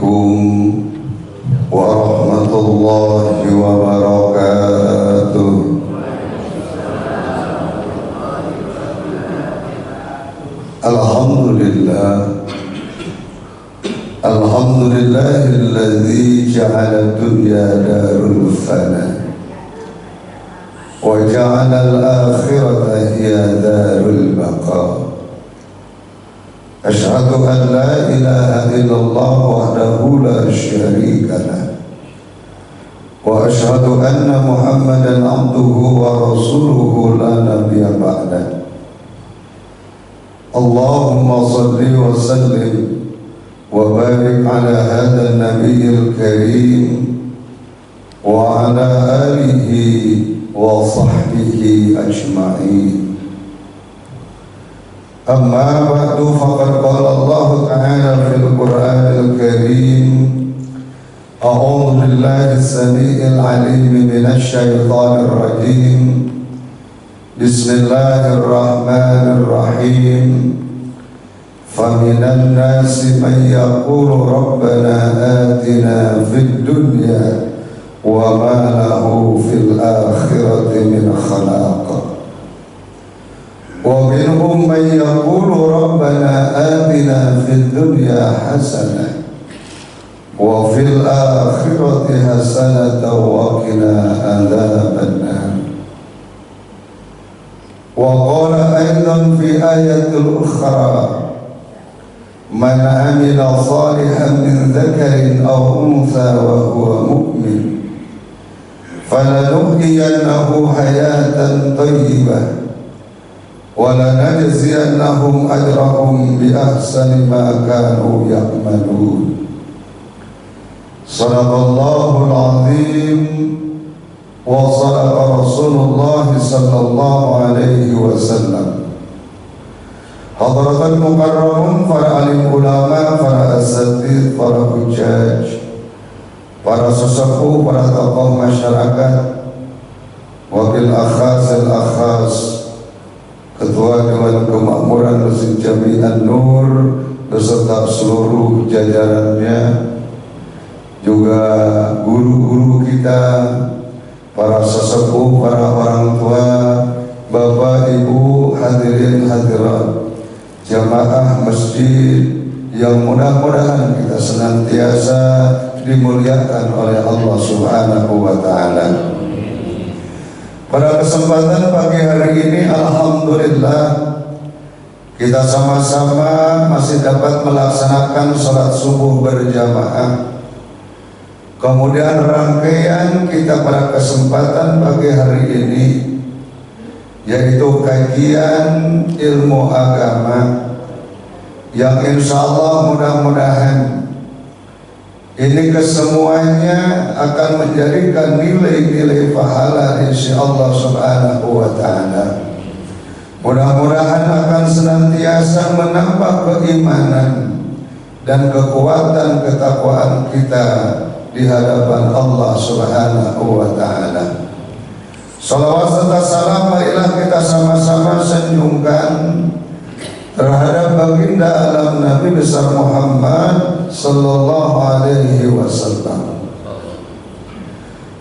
عليكم ورحمة الله وبركاته. الحمد لله الذي جعل الدنيا دار الفناء وجعل الآخرة هي دار البقاء. أشهد أن لا إله إلا الله وحده لا شريك له وأشهد أن محمدا عبده ورسوله لا نبي بعده. اللهم صل وسلم وبارك على هذا النبي الكريم وعلى آله وصحبه أجمعين. أما بعد فقد قال الله تعالى في القرآن الكريم: أعوذ بالله السميع العليم من الشيطان الرجيم. بسم الله الرحمن الرحيم. فمن الناس من يقول ربنا آتنا في الدنيا وما له في الآخرة من خلاق ومنهم من يقول ربنا آتنا في الدنيا حسنة وفي الآخرة حسنة وقنا عذاب النار. وقال أيضا في آية أخرى: من عمل صالحا من ذكر أو أنثى وهو مؤمن فلنحيينه حياة طيبة ولنجزينهم أجرهم بأحسن ما كانوا يعملون. صدق الله العظيم وصدق رسول الله صلى الله عليه وسلم. Hadratul mukarramun, para alim ulama, para asatidz, para hujjaj, para sesepuh, para tokoh masyarakat, wabil akhas al-akhas, Ketua Dewan Kemakmuran Masjid Jami An-Nur beserta seluruh jajarannya, juga guru-guru kita, para sesepuh, para orang tua, bapak, ibu, hadirin hadirat, jamaah masjid yang mudah-mudahan kita senantiasa dimuliakan oleh Allah Subhanahu wa Ta'ala. Pada kesempatan pagi hari ini, alhamdulillah, kita sama-sama masih dapat melaksanakan sholat subuh berjamaah. Kemudian rangkaian kita pada kesempatan pagi hari ini yaitu kajian ilmu agama yang insya Allah mudah-mudahan ini kesemuanya akan menjadikan nilai-nilai pahala insya Allah Subhanahu wa Ta'ala. Mudah-mudahan akan senantiasa menambah keimanan dan kekuatan ketakwaan kita di hadapan Allah Subhanahu wa Ta'ala. Salawat serta salam marilah kita sama-sama senyumkan terhadap baginda alam Nabi besar Muhammad sallallahu alaihi wasallam.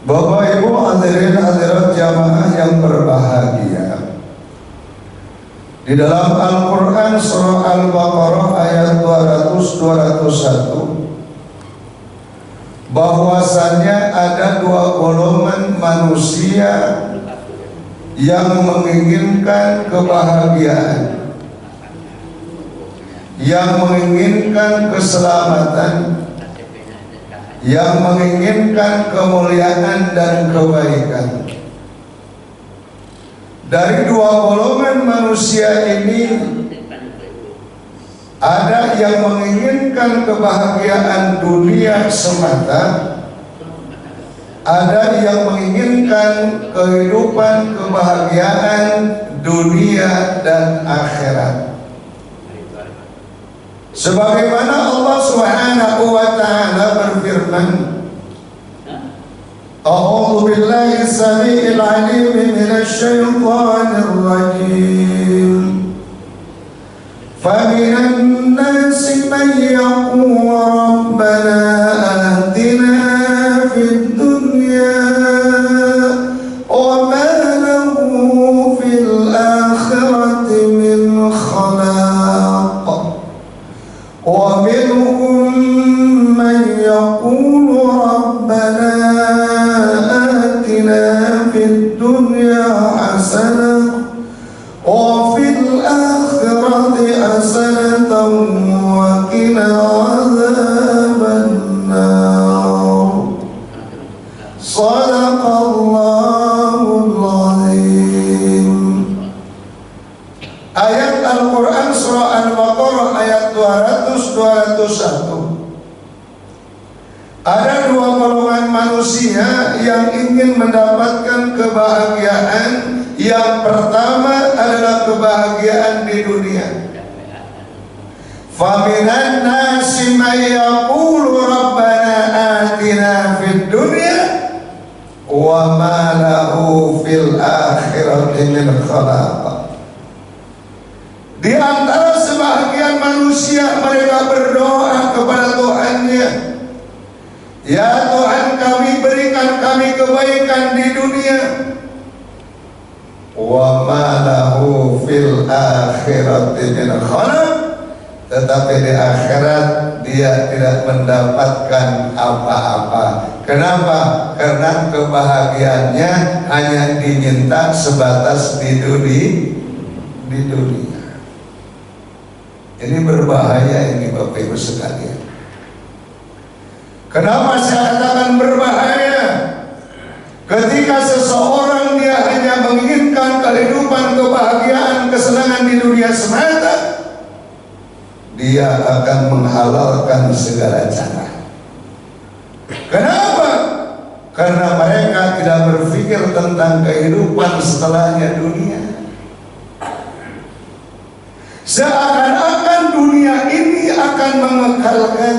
Bapak Ibu hadirin hadirat jamaah yang berbahagia, di dalam Al-Quran surah Al-Baqarah ayat 200-201 bahwasannya ada dua golongan manusia yang menginginkan kebahagiaan, yang menginginkan keselamatan, yang menginginkan kemuliaan dan kebaikan. Dari dua golongan manusia ini, ada yang menginginkan kebahagiaan dunia semata, ada yang menginginkan kehidupan kebahagiaan dunia dan akhirat. Sebagaimana Allah Subhanahu wa Ta'ala berfirman: A'udzu billahi as-sami'il 'alim minasy syaithanir rajim. فَمِنَ النَّاسِ مَن يَقُولُ رَبَّنَا Ada dua golongan manusia yang ingin mendapatkan kebahagiaan. Yang pertama adalah kebahagiaan di dunia. Faminan nasi may yaqulu rabbana atina fid dunya wa ma lahu fil akhirati min khalaq. Di antara sebahagian manusia, mereka berdoa kepada Tuhannya, ya Tuhan, kami berikan kami kebaikan di dunia, wa ma lahu fil akhirati min khalaq, tetapi di akhirat dia tidak mendapatkan apa-apa. Kenapa? Karena kebahagiaannya hanya diminta sebatas di dunia. Ini berbahaya ini Bapak Ibu sekalian. Kenapa saya katakan berbahaya? Ketika seseorang dia hanya menginginkan kehidupan, kebahagiaan, kesenangan di dunia semata, dia akan menghalalkan segala cara. Kenapa? Karena mereka tidak berpikir tentang kehidupan setelahnya dunia. Seakan-akan dunia ini akan mengekalkan,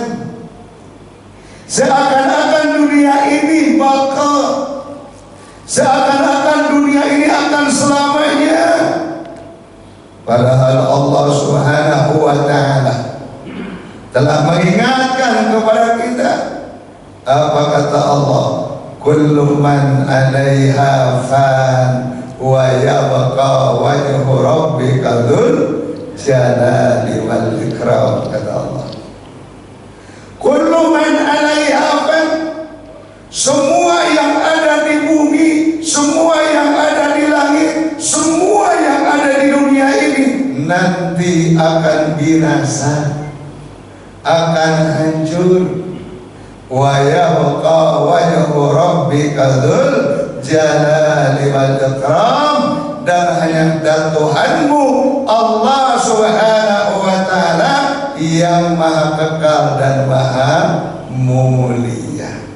seakan-akan dunia ini bakal, seakan-akan dunia ini akan selamanya. Padahal Allah Subhanahu wa ta'ala telah mengingatkan kepada kita. Apa kata Allah? Kullu man 'alaiha fan wa yabqa wajhu rabbika dzul jalali wal ikram, kata Allah. Kullu man 'alaiha fan, semua yang ada di bumi, semua yang ada di langit, semua yang ada di dunia ini nanti akan binasa, akan hancur. Wa yabqa wajhu rabbika dzul jalali wal ikram, dan hanya Tuhanmu Allah Subhanahu wa ta'ala yang maha kekal dan maha mulia.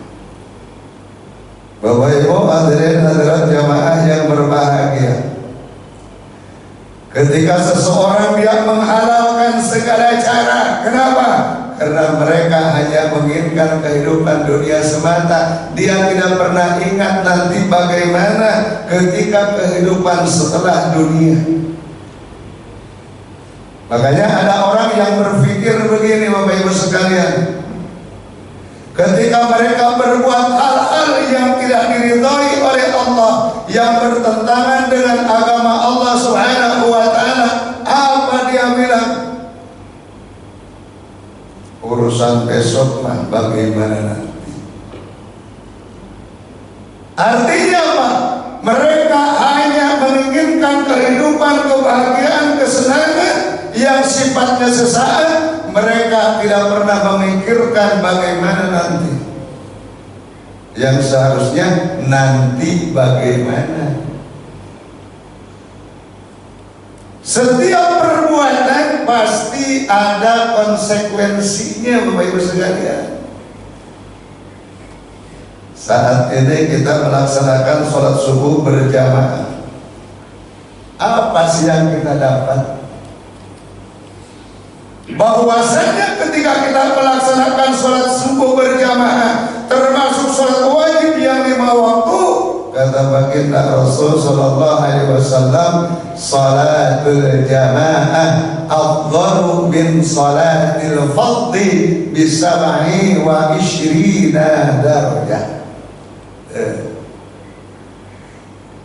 Bapak Ibu hadirin hadirat jamaah yang berbahagia, ketika seseorang dia menghalalkan segala cara, kenapa? Karena mereka hanya menginginkan kehidupan dunia semata. Dia tidak pernah ingat nanti bagaimana ketika kehidupan setelah dunia. Makanya ada orang yang berpikir begini Bapak Ibu sekalian, ketika mereka berbuat hal-hal yang tidak diridhai oleh Allah, yang bertentangan dengan agama Allah Subhanahu wa ta'ala, apa dia bilang? Urusan besok mah bagaimana nanti. Artinya apa? Mereka hanya menginginkan kehidupan, kebahagiaan, kesenangan yang sifatnya sesaat. Mereka tidak pernah memikirkan bagaimana nanti. Yang seharusnya nanti bagaimana. Setiap perbuatan pasti ada konsekuensinya Bapak Ibu sekalian. Saat ini kita melaksanakan sholat subuh berjamaah. Apa sih yang kita dapat? Bahwasanya ketika kita melaksanakan sholat subuh berjamaah, termasuk sholat wajib yang 5 waktu, kata baginda Rasul sallallahu alaihi wasallam, salatul jamaah afdalu min salatil fardhi bi 27 darajah.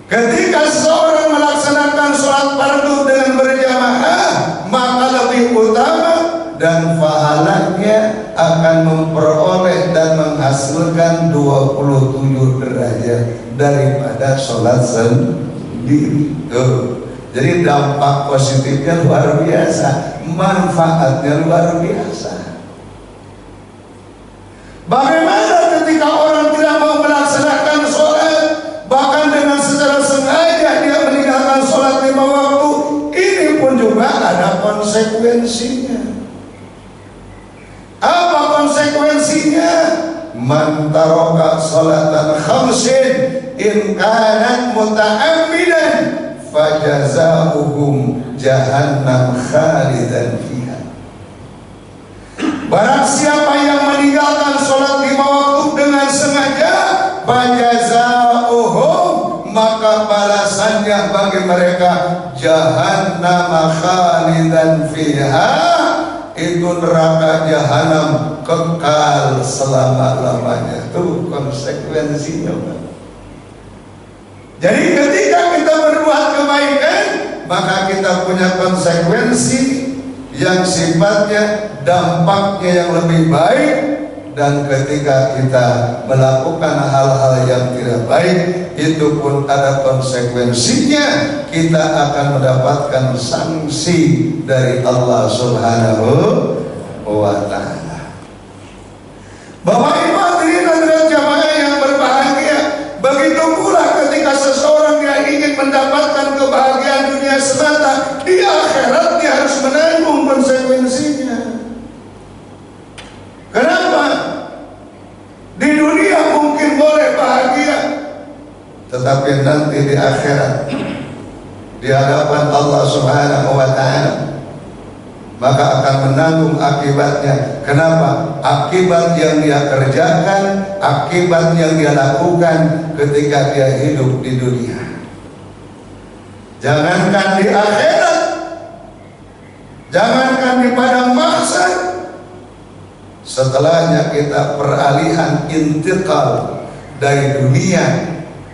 Ketika seseorang melaksanakan sholat fardu dengan berjamaah, maka lebih utama dan pahalanya akan memperoleh dan menghasilkan 27 derajat daripada sholat sendiri. Jadi dampak positifnya luar biasa, manfaatnya luar biasa. Bagaimana ketika orang tidak mau melaksanakan sholat, bahkan dengan secara sengaja dia meninggalkan sholat 5 waktu, ini pun juga ada konsekuensinya. Apa konsekuensinya? man taraka salatan khamsin in kanat muta'ammidan fajazaohum jahannam khalidan fiha. Barang siapa yang meninggalkan sholat 5 waktu dengan sengaja, fajazaohum, maka balasannya bagi mereka jahannam khalidan fiha, itu neraka jahanam kekal selama-lamanya. Itu konsekuensinya. Jadi ketika kita berbuat kebaikan, maka kita punya konsekuensi yang sifatnya dampaknya yang lebih baik. Dan ketika kita melakukan hal-hal yang tidak baik, itu pun ada konsekuensinya. Kita akan mendapatkan sanksi dari Allah Subhanahu wa ta'ala. Bapak Ibu hadirin hadirat jamaah yang berbahagia, begitu pula ketika seseorang yang ingin mendapatkan kebahagiaan dunia semata, di akhirat dia harus menanggung konsekuensinya. Kenapa? Di dunia mungkin boleh bahagia, tetapi nanti di akhirat, di hadapan Allah Subhanahu wa ta'ala, maka akan menanggung akibatnya. Kenapa? Akibat yang dia kerjakan, akibat yang dia lakukan ketika dia hidup di dunia. Jangankan di akhirat, jangankan di padang mahsyar, setelahnya kita peralihan intikal dari dunia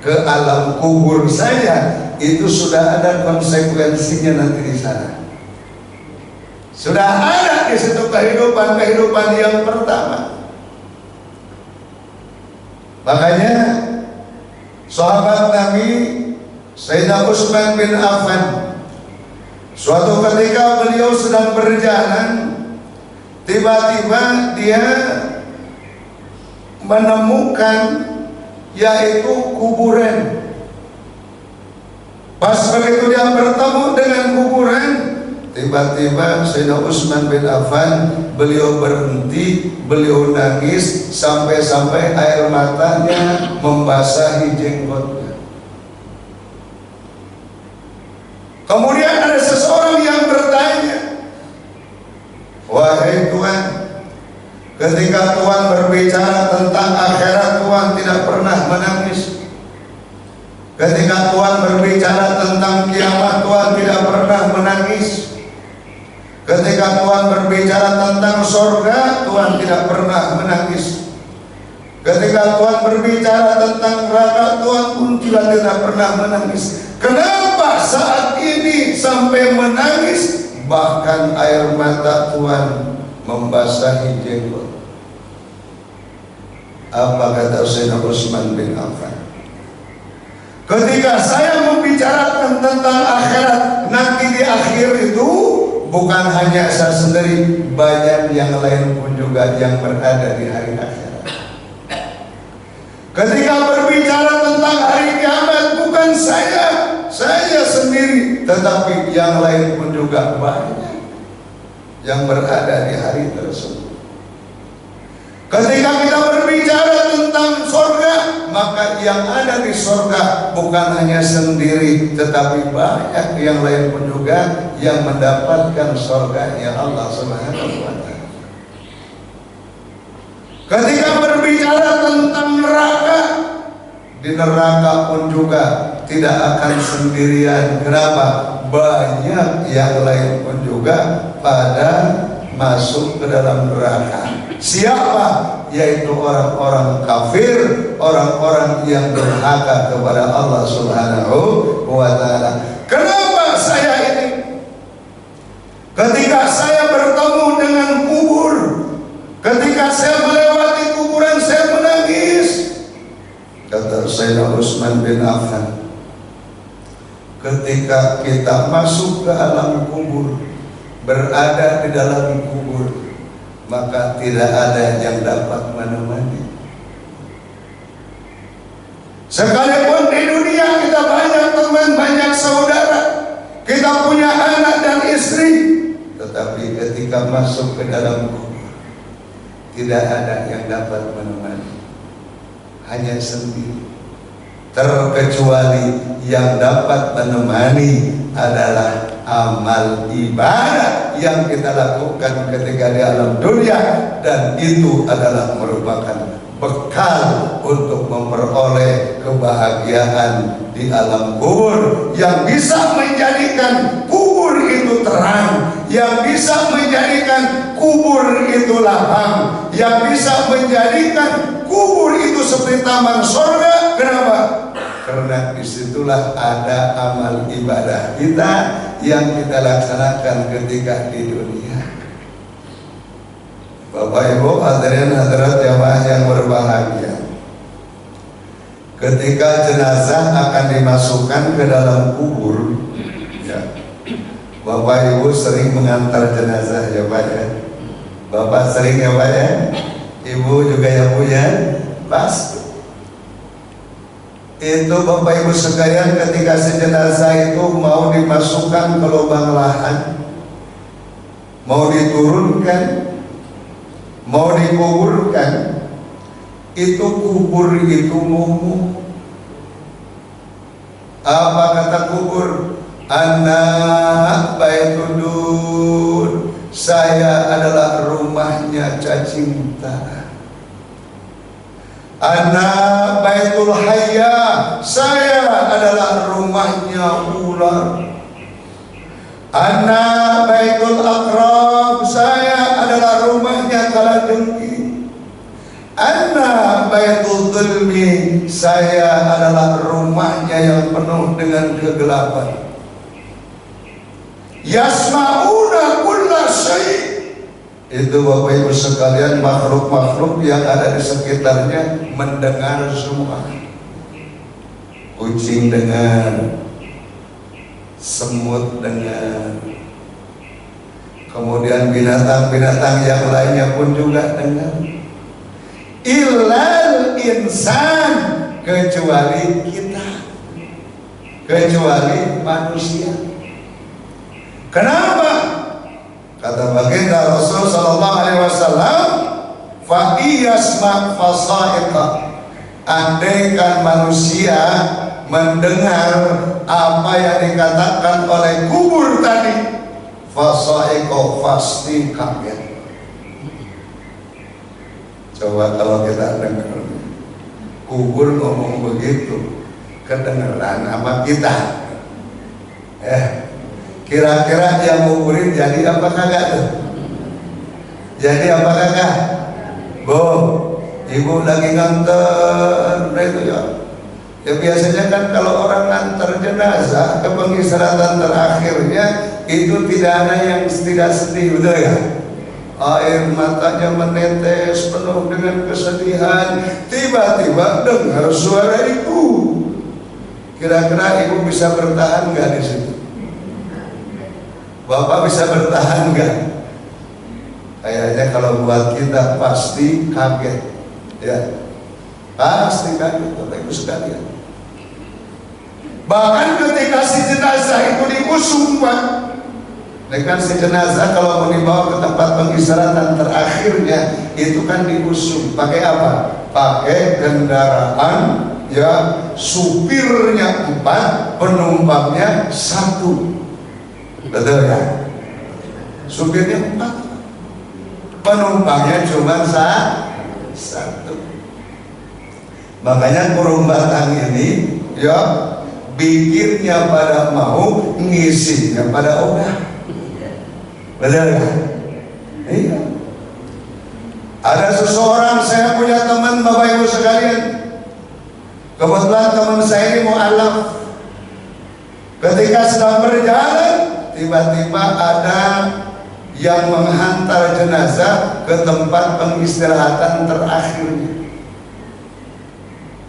ke alam kubur saja, itu sudah ada konsekuensinya nanti di sana. Sudah ada di situ kehidupan yang pertama. Makanya sahabat Nabi Sayyidina Utsman bin Affan, suatu ketika beliau sedang berjalan, tiba-tiba dia menemukan yaitu kuburan. Pas begitu dia bertemu dengan kuburan, tiba-tiba Sayyidina Utsman bin Affan, beliau berhenti, beliau nangis sampai-sampai air matanya membasahi jenggotnya. Kemudian ada seseorang yang bertanya, wahai Tuhan, ketika Tuhan berbicara tentang akhirat, Tuhan tidak pernah menangis. Ketika Tuhan berbicara tentang kiamat, Tuhan tidak pernah menangis. Ketika Tuhan berbicara tentang surga, Tuhan tidak pernah menangis. Ketika Tuhan berbicara tentang neraka, Tuhan pun juga tidak pernah menangis. Kenapa saat ini sampai menangis? Bahkan air mata Tuhan membasahi jenggot. Apa kata Sayyidina Utsman bin Affan? Ketika saya membicarakan tentang akhirat, nanti di akhir itu bukan hanya saya sendiri, banyak yang lain pun juga yang berada di hari akhirat. Ketika berbicara tentang hari kiamat, bukan saya sendiri, tetapi yang lain pun juga banyak yang berada di hari tersebut. Ketika kita berbicara tentang surga, maka yang ada di surga bukan hanya sendiri, tetapi banyak yang lain pun juga yang mendapatkan surganya Allah Subhanahu wa ta'ala. Ketika berbicara tentang neraka, di neraka pun juga tidak akan sendirian. Kenapa? Banyak yang lain pun juga pada masuk ke dalam neraka. Siapa? Yaitu orang-orang kafir, orang-orang yang durhaka kepada Allah Subhanahu wa ta'ala. Kenapa saya ini? Ketika saya bertemu dengan kubur, ketika saya melewati kuburan, saya menangis. Kata Sayyidina Utsman bin Affan, ketika kita masuk ke alam kubur, berada di dalam kubur, maka tidak ada yang dapat menemani. Sekalipun di dunia kita banyak teman, banyak saudara, kita punya anak dan istri, tetapi ketika masuk ke dalam kubur, tidak ada yang dapat menemani, hanya sendiri. Terkecuali yang dapat menemani adalah amal ibadah yang kita lakukan ketika di alam dunia, dan itu adalah merupakan bekal untuk memperoleh kebahagiaan di alam kubur, yang bisa menjadikan kubur itu terang, yang bisa menjadikan kubur itu lapang, yang bisa menjadikan kubur itu seperti taman surga. Kenapa? Karena disitulah ada amal ibadah kita yang kita laksanakan ketika di dunia. Bapak Ibu hadirin hadirat jamaah yang berbahagia, ketika jenazah akan dimasukkan ke dalam kubur, ya, Bapak Ibu sering mengantar jenazah ya Pak ya. Bapak sering ya Pak ya. Ibu juga ya Bu ya. Pas itu Bapak Ibu sekalian, ketika si jenazah itu mau dimasukkan ke lubang lahan, mau diturunkan, mau dikuburkan, itu kubur itu ngomong. Apa kata kubur? Anak Baitudun, saya adalah rumahnya cacinta. Anak Baitul Hayya, saya adalah rumahnya ular. Anak Baitul Aqrab, saya adalah rumahnya kalajengking. Anak Baitul Zulmi, saya adalah rumahnya yang penuh dengan kegelapan. Yasma'una kulla syai'. Itu Bapak Ibu sekalian, makhluk-makhluk yang ada di sekitarnya mendengar semua. Kucing dengar, semut dengar, kemudian binatang-binatang yang lainnya pun juga dengar. Illal insan, kecuali kita, kecuali manusia. Kenapa? Kata baginda Rasul sallallahu alaihi wasallam, fa iyasma fasaiqa, andaikan manusia mendengar apa yang dikatakan oleh kubur tadi, fasaiqa, pasti kaget. Coba kalau kita dengar kubur ngomong begitu, kedengeran sama kita, kira-kira yang nguburin jadi apa kagak tuh? Jadi apa kagak? Bu, ibu lagi nganter itu ya. Ya biasanya kan kalau orang nganter jenazah ke pengistirahatan terakhirnya itu tidak ada yang tidak sedih, betul ya? Air matanya menetes penuh dengan kesedihan. Tiba-tiba dengar suara itu. Kira-kira ibu bisa bertahan nggak di situ? Bapak bisa bertahan nggak? Kayaknya kalau buat kita pasti kaget, ya, pasti kaget Bapak Ibu sekalian. Bahkan ketika si jenazah itu diusung, Pak, kan si jenazah kalau mau dibawa ke tempat pengistirahatan terakhirnya itu kan diusung. Pakai apa? Pakai kendaraan, ya, supirnya 4, penumpangnya 1. Betul kan? Supirnya 4, penumpangnya cuma 1. Makanya kurung batang ini, ya, bikinnya pada mau, ngisinya pada ogah. Betul kan? Iya. Ada seseorang, saya punya teman Bapak Ibu sekalian, kebetulan teman saya ini mu'alaf. Ketika sedang berjalan, tiba-tiba ada yang menghantar jenazah ke tempat pengistirahatan terakhirnya.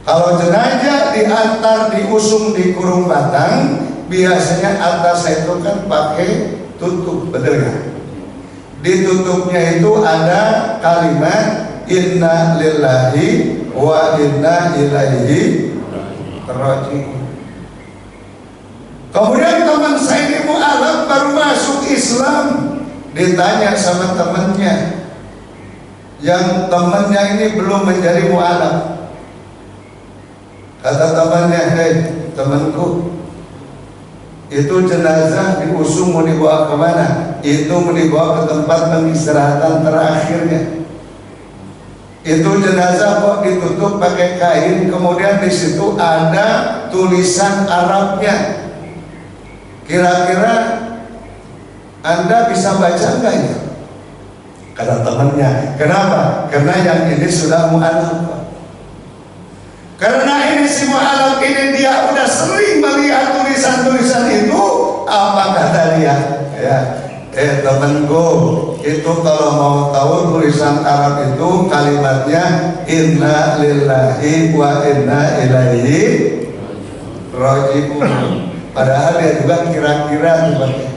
Kalau jenazah diantar, diusung di kurung batang, biasanya atas itu kan pakai tutup, betul kan? Di tutupnya itu ada kalimat inna lillahi wa inna ilaihi raji'un. Kemudian teman saya ini mu'alaf baru masuk Islam, ditanya sama temannya, yang temannya ini belum menjadi mu'alaf. Kata temannya, hei temanku, itu jenazah diusung mau dibawa kemana? Itu mau dibawa ke tempat pengistirahatan terakhirnya. Itu jenazah kok ditutup pakai kain, kemudian di situ ada tulisan Arabnya. Kira-kira Anda bisa baca enggak ya? Kata temannya, kenapa? Karena yang ini sudah mu'alaf. Karena ini si mu'alaf ini dia udah sering melihat tulisan-tulisan itu. Apa kata dia? Ya, temanku, itu kalau mau tahu tulisan Arab itu kalimatnya inna lillahi wa inna ilaihi raji'un. Padahal dia juga kira-kira temannya.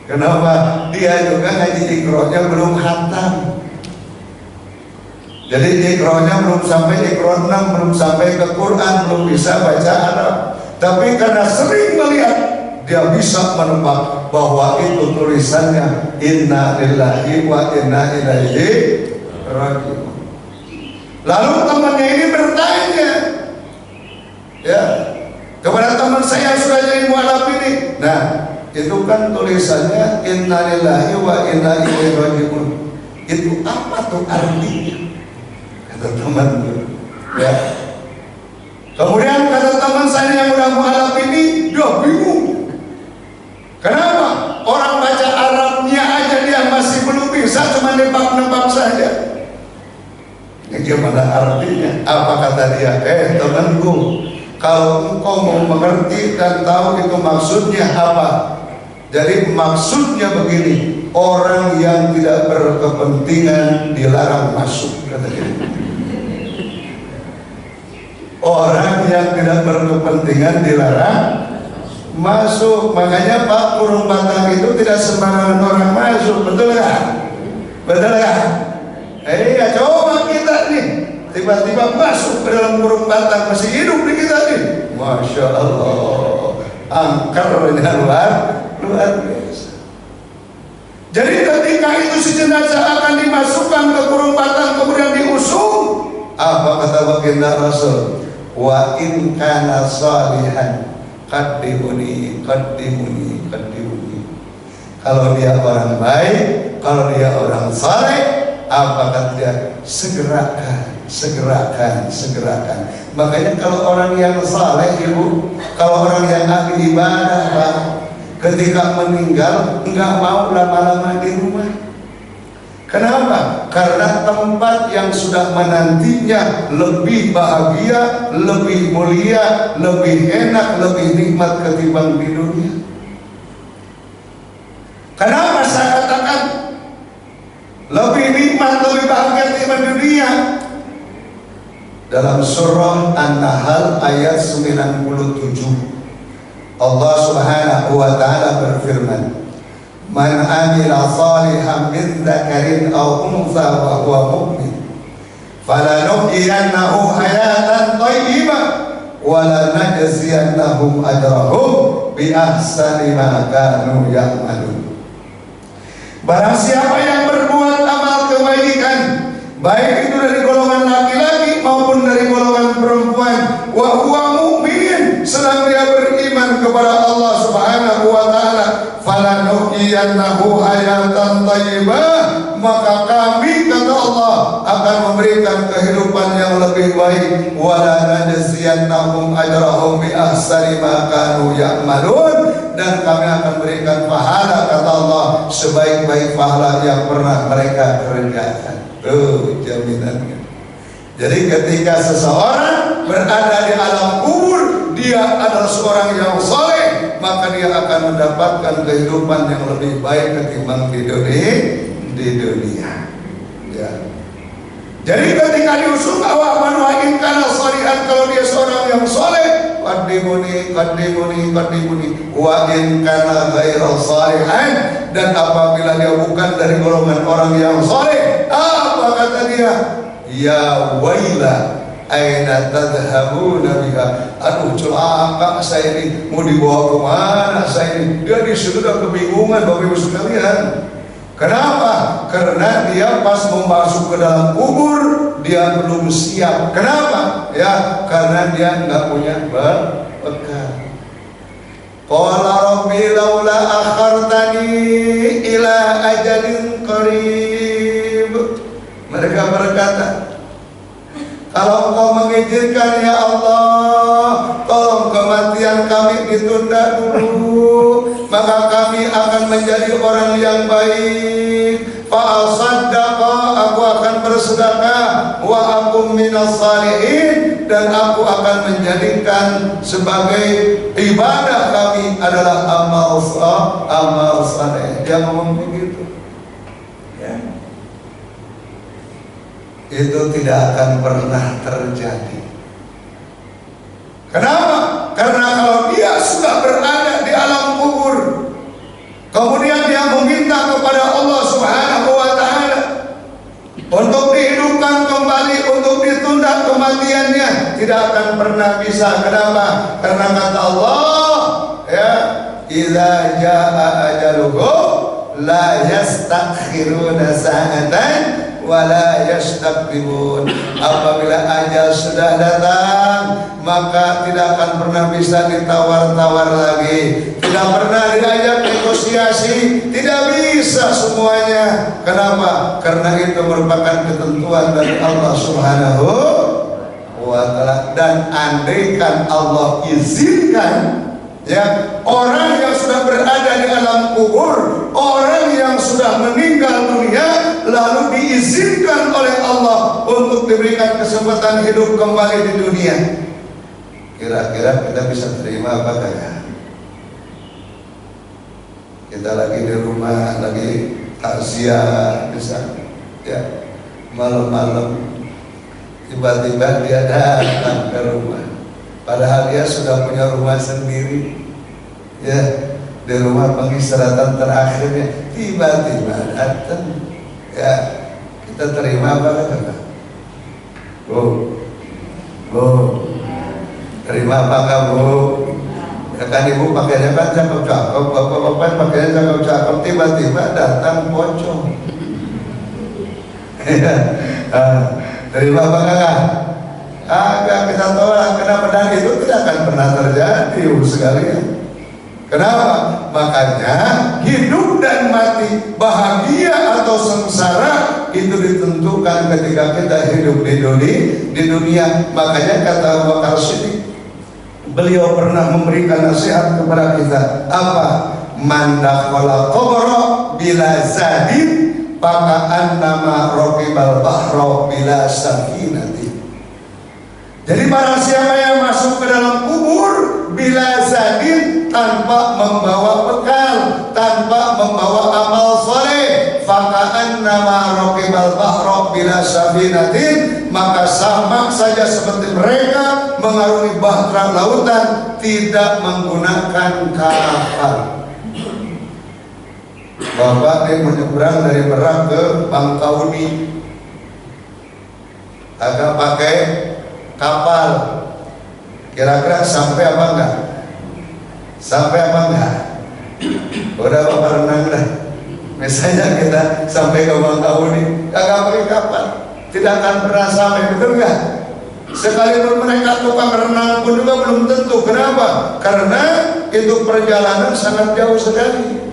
Kenapa? Dia juga ngaji Iqra-nya belum khatam. Jadi Iqra-nya belum sampai Iqra 6, belum sampai ke Quran, belum bisa baca Arab. Tapi karena sering melihat, dia bisa menebak bahwa itu tulisannya inna lillahi wa inna ilaihi raji'un. Lalu temannya ini bertanya, ya, kepada teman saya yang sudah jadi mu'alaf ini. Nah, itu kan tulisannya inna lillahi wa inna ilaihi raji'un. Itu apa tuh artinya? Kata teman, ya. Kemudian kata teman saya yang udah mu'alaf ini, dia bingung. Kenapa? Orang baca Arabnya aja dia masih belum bisa, cuma nebak-nebak saja. Ini gimana artinya? Apa kata dia? Temanku, kalau engkau mau mengerti dan tahu itu maksudnya apa? Jadi maksudnya begini, orang yang tidak berkepentingan dilarang masuk, kata dia. Orang yang tidak berkepentingan dilarang masuk. Makanya Pak, Kurung Batang itu tidak sembarangan orang masuk, betul nggak? Betul nggak? Ya coba kita nih tiba-tiba masuk ke dalam Kurung Batang, masih hidup di kita nih, masya Allah, angkernya luar biasa. Jadi ketika itu si jenazah akan dimasukkan ke Kurung Batang kemudian diusung, apa kata baginda Rasul? Wa in kana salihan qaddimuni. Kalau dia orang baik, kalau dia orang saleh, apa kata dia? Segerakan. Makanya kalau orang yang saleh, ibu, kalau orang yang ahli ibadah, Pak, ketika meninggal enggak mau lama-lama di rumah. Kenapa? Karena tempat yang sudah menantinya lebih bahagia, lebih mulia, lebih enak, lebih nikmat ketimbang di dunia. Kenapa saya katakan lebih nikmat, lebih bahagia ketimbang di dunia? Dalam surah An-Nahl ayat 97, Allah Subhanahu wa taala berfirman, man amila salihan min dzakarin aw untha wa huwa mu'min falanuhyiyannahu hayatan thayyibah wa lanajziyannahum ajrahum bi ahsani ma kanu ya'malun. Barang siapa yang berbuat amal kebaikan, baik itu dari golongan laki-laki maupun dari golongan perempuan, wa huwa mu'min, sedang dia beriman kepada Allah Subhanahu wa taala, falanuhyiyannahu hayatan thayyibah, maka kami, kata Allah, akan memberikan kehidupan yang lebih baik, wala najziyannahum ajrahum bi ahsani ma kanu ya'malun, dan kami akan berikan pahala, kata Allah, sebaik-baik pahala yang pernah mereka kerjakan. Jaminannya. Jadi ketika seseorang berada di alam kubur, dia adalah seorang yang saleh, maka dia akan mendapatkan kehidupan yang lebih baik ketimbang di dunia. Ya. Jadi ketika diusung awak manuain kana salihan, kalau dia seorang yang saleh, qaddimuni wa in kana ghairu salihan, dan apabila dia bukan dari golongan orang yang saleh, apa kata dia? Ya waila aina tadhhabuna biha. Aduh celaka saya ini, mau dibawa kemana saya ini? Dia disudah kebingungan Bapak Ibu sekalian. Kenapa? Karena dia pas mau masuk ke dalam kubur dia belum siap. Kenapa? Ya, karena dia nggak punya bekal. Qala rabbi laula akhartani ila ajalin qarib. Mereka berkata, kalau Engkau mengizinkan ya Allah, tolong kematian kami ditunda dulu, maka kami akan menjadi orang yang baik. Fa'asaddaqa, aku akan bersedekah, wa akum minas salihin, dan aku akan menjadikan sebagai ibadah kami adalah amal saleh. Dia ngomong begitu. Ya. Itu tidak akan pernah terjadi. Kenapa? Karena kalau dia sudah berada di alam kubur, kemudian dia meminta kepada Allah Subhanahu wa Ta'ala untuk dihidupkan kembali, untuk ditunda kematiannya, tidak akan pernah bisa. Kenapa? Karena kata Allah, ya, idza jaa ajaluhum la yastakhiruna sa'atan wala yastaqdimun. Apabila ajal sudah datang, maka tidak akan pernah bisa ditawar-tawar lagi, tidak pernah diajak negosiasi, tidak bisa semuanya. Kenapa? Karena itu merupakan ketentuan dari Allah Subhanahu wa Ta'ala. Dan andaikan Allah izinkan, ya, orang yang sudah berada di alam kubur, orang yang sudah meninggal dunia, lalu diizinkan oleh Allah untuk diberikan kesempatan hidup kembali di dunia, kira-kira kita bisa terima apa kagak? Kita lagi di rumah, lagi takziah misalnya, ya, malam-malam tiba-tiba dia datang ke rumah, padahal dia sudah punya rumah sendiri, ya, di rumah pengistirahatan terakhirnya, tiba-tiba datang, ya, kita terima apa enggak? Bu, terima apa kamu? Ya kan ibu pakainya kan cakep-cakep, bapak-bapak pakainya cakep-cakep, tiba-tiba datang pocong. Terima apa enggak? Agak kita tolak. Kenapa? Dan itu tidak akan pernah terjadi, ibu sekalian. Kenapa? Makanya hidup dan mati, bahagia atau sengsara, itu ditentukan ketika kita hidup di dunia. Makanya kata Abu Bakar Siddiq, beliau pernah memberikan nasihat kepada kita, apa? Man dakhala qabra bila zadin paka'an nama raqibal bahra bila safinati. Jadi barang siapa yang masuk ke dalam kubur bila zadin, tanpa membawa bekal, tanpa membawa amal soleh, faka'an nama raqibal bahra bila safinatin, maka sama saja seperti mereka mengarungi bahtera lautan tidak menggunakan kapal. Bapak ini menyeberang dari Merak ke Bangkauni, agak pakai kapal, kira-kira sampai apa enggak? Sampai apa enggak? Udah Bapak renang dah. Misalnya kita sampai ke Bangkauni, kagak pakai kapal, tidak akan pernah sampai, betul enggak? Sekalipun mereka tukang renang pun juga belum tentu. Kenapa? Karena itu perjalanan sangat jauh sekali.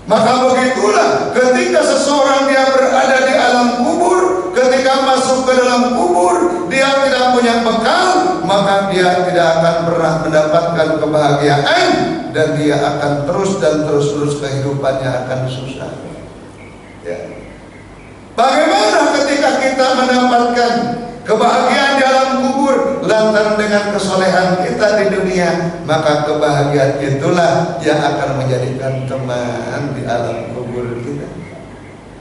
Maka begitulah ketika seseorang dia berada di alam kubur, ketika masuk ke dalam kubur, dia tidak punya bekal, maka dia tidak akan pernah mendapatkan kebahagiaan, dan dia akan terus dan terus kehidupannya akan susah. Ya. Bagaimana ketika kita mendapatkan kebahagiaan di alam kubur lantaran dengan kesolehan kita di dunia, maka kebahagiaan itulah yang akan menjadikan teman di alam kubur kita.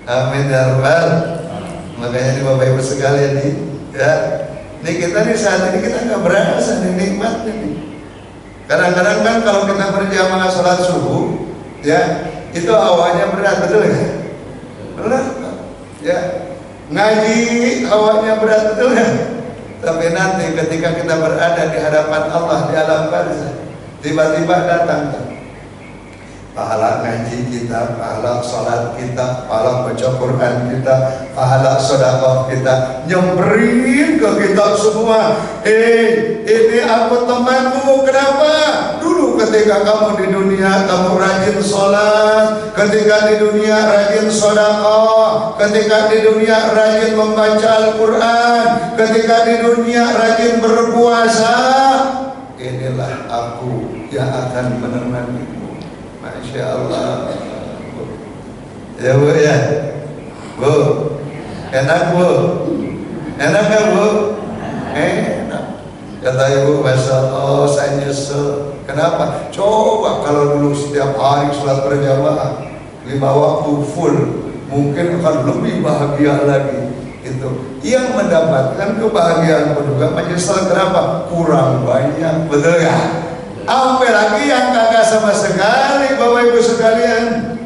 Amin ya rabbal. Makanya di Bapak Ibu sekalian nih, ya, ini kita nih saat ini kita nggak berasa nih nikmatnya nih. Kadang-kadang kan kalau kita berjamaah sholat subuh, ya, itu awalnya berat, betul ya? Berat, ya. Ngaji hawanya berat, betul ya? Tapi nanti ketika kita berada di hadapan Allah di alam barzah, tiba-tiba datang pahala ngaji kita, pahala sholat kita, pahala baca Quran kita, pahala sedekah kita, nyamperin ke kita semua. Ini aku temanmu. Kenapa? Dulu ketika kamu di dunia kamu rajin sholat, ketika di dunia rajin sedekah, ketika di dunia rajin membaca Al-Quran, ketika di dunia rajin berpuasa. Inilah aku yang akan menemanimu. Masya Allah. Ya Bu ya, Bu, enak Bu, enak kan Bu? Enak. Kata ibu, Masya Allah saya nyesel. Kenapa? Coba kalau dulu setiap hari sholat berjamaah 5 waktu full, mungkin akan lebih bahagia lagi. Itu yang mendapatkan kebahagiaan pun juga menyesal. Kenapa? Kurang banyak, betul ya? Apalagi yang kagak sama sekali, Bapak Ibu sekalian,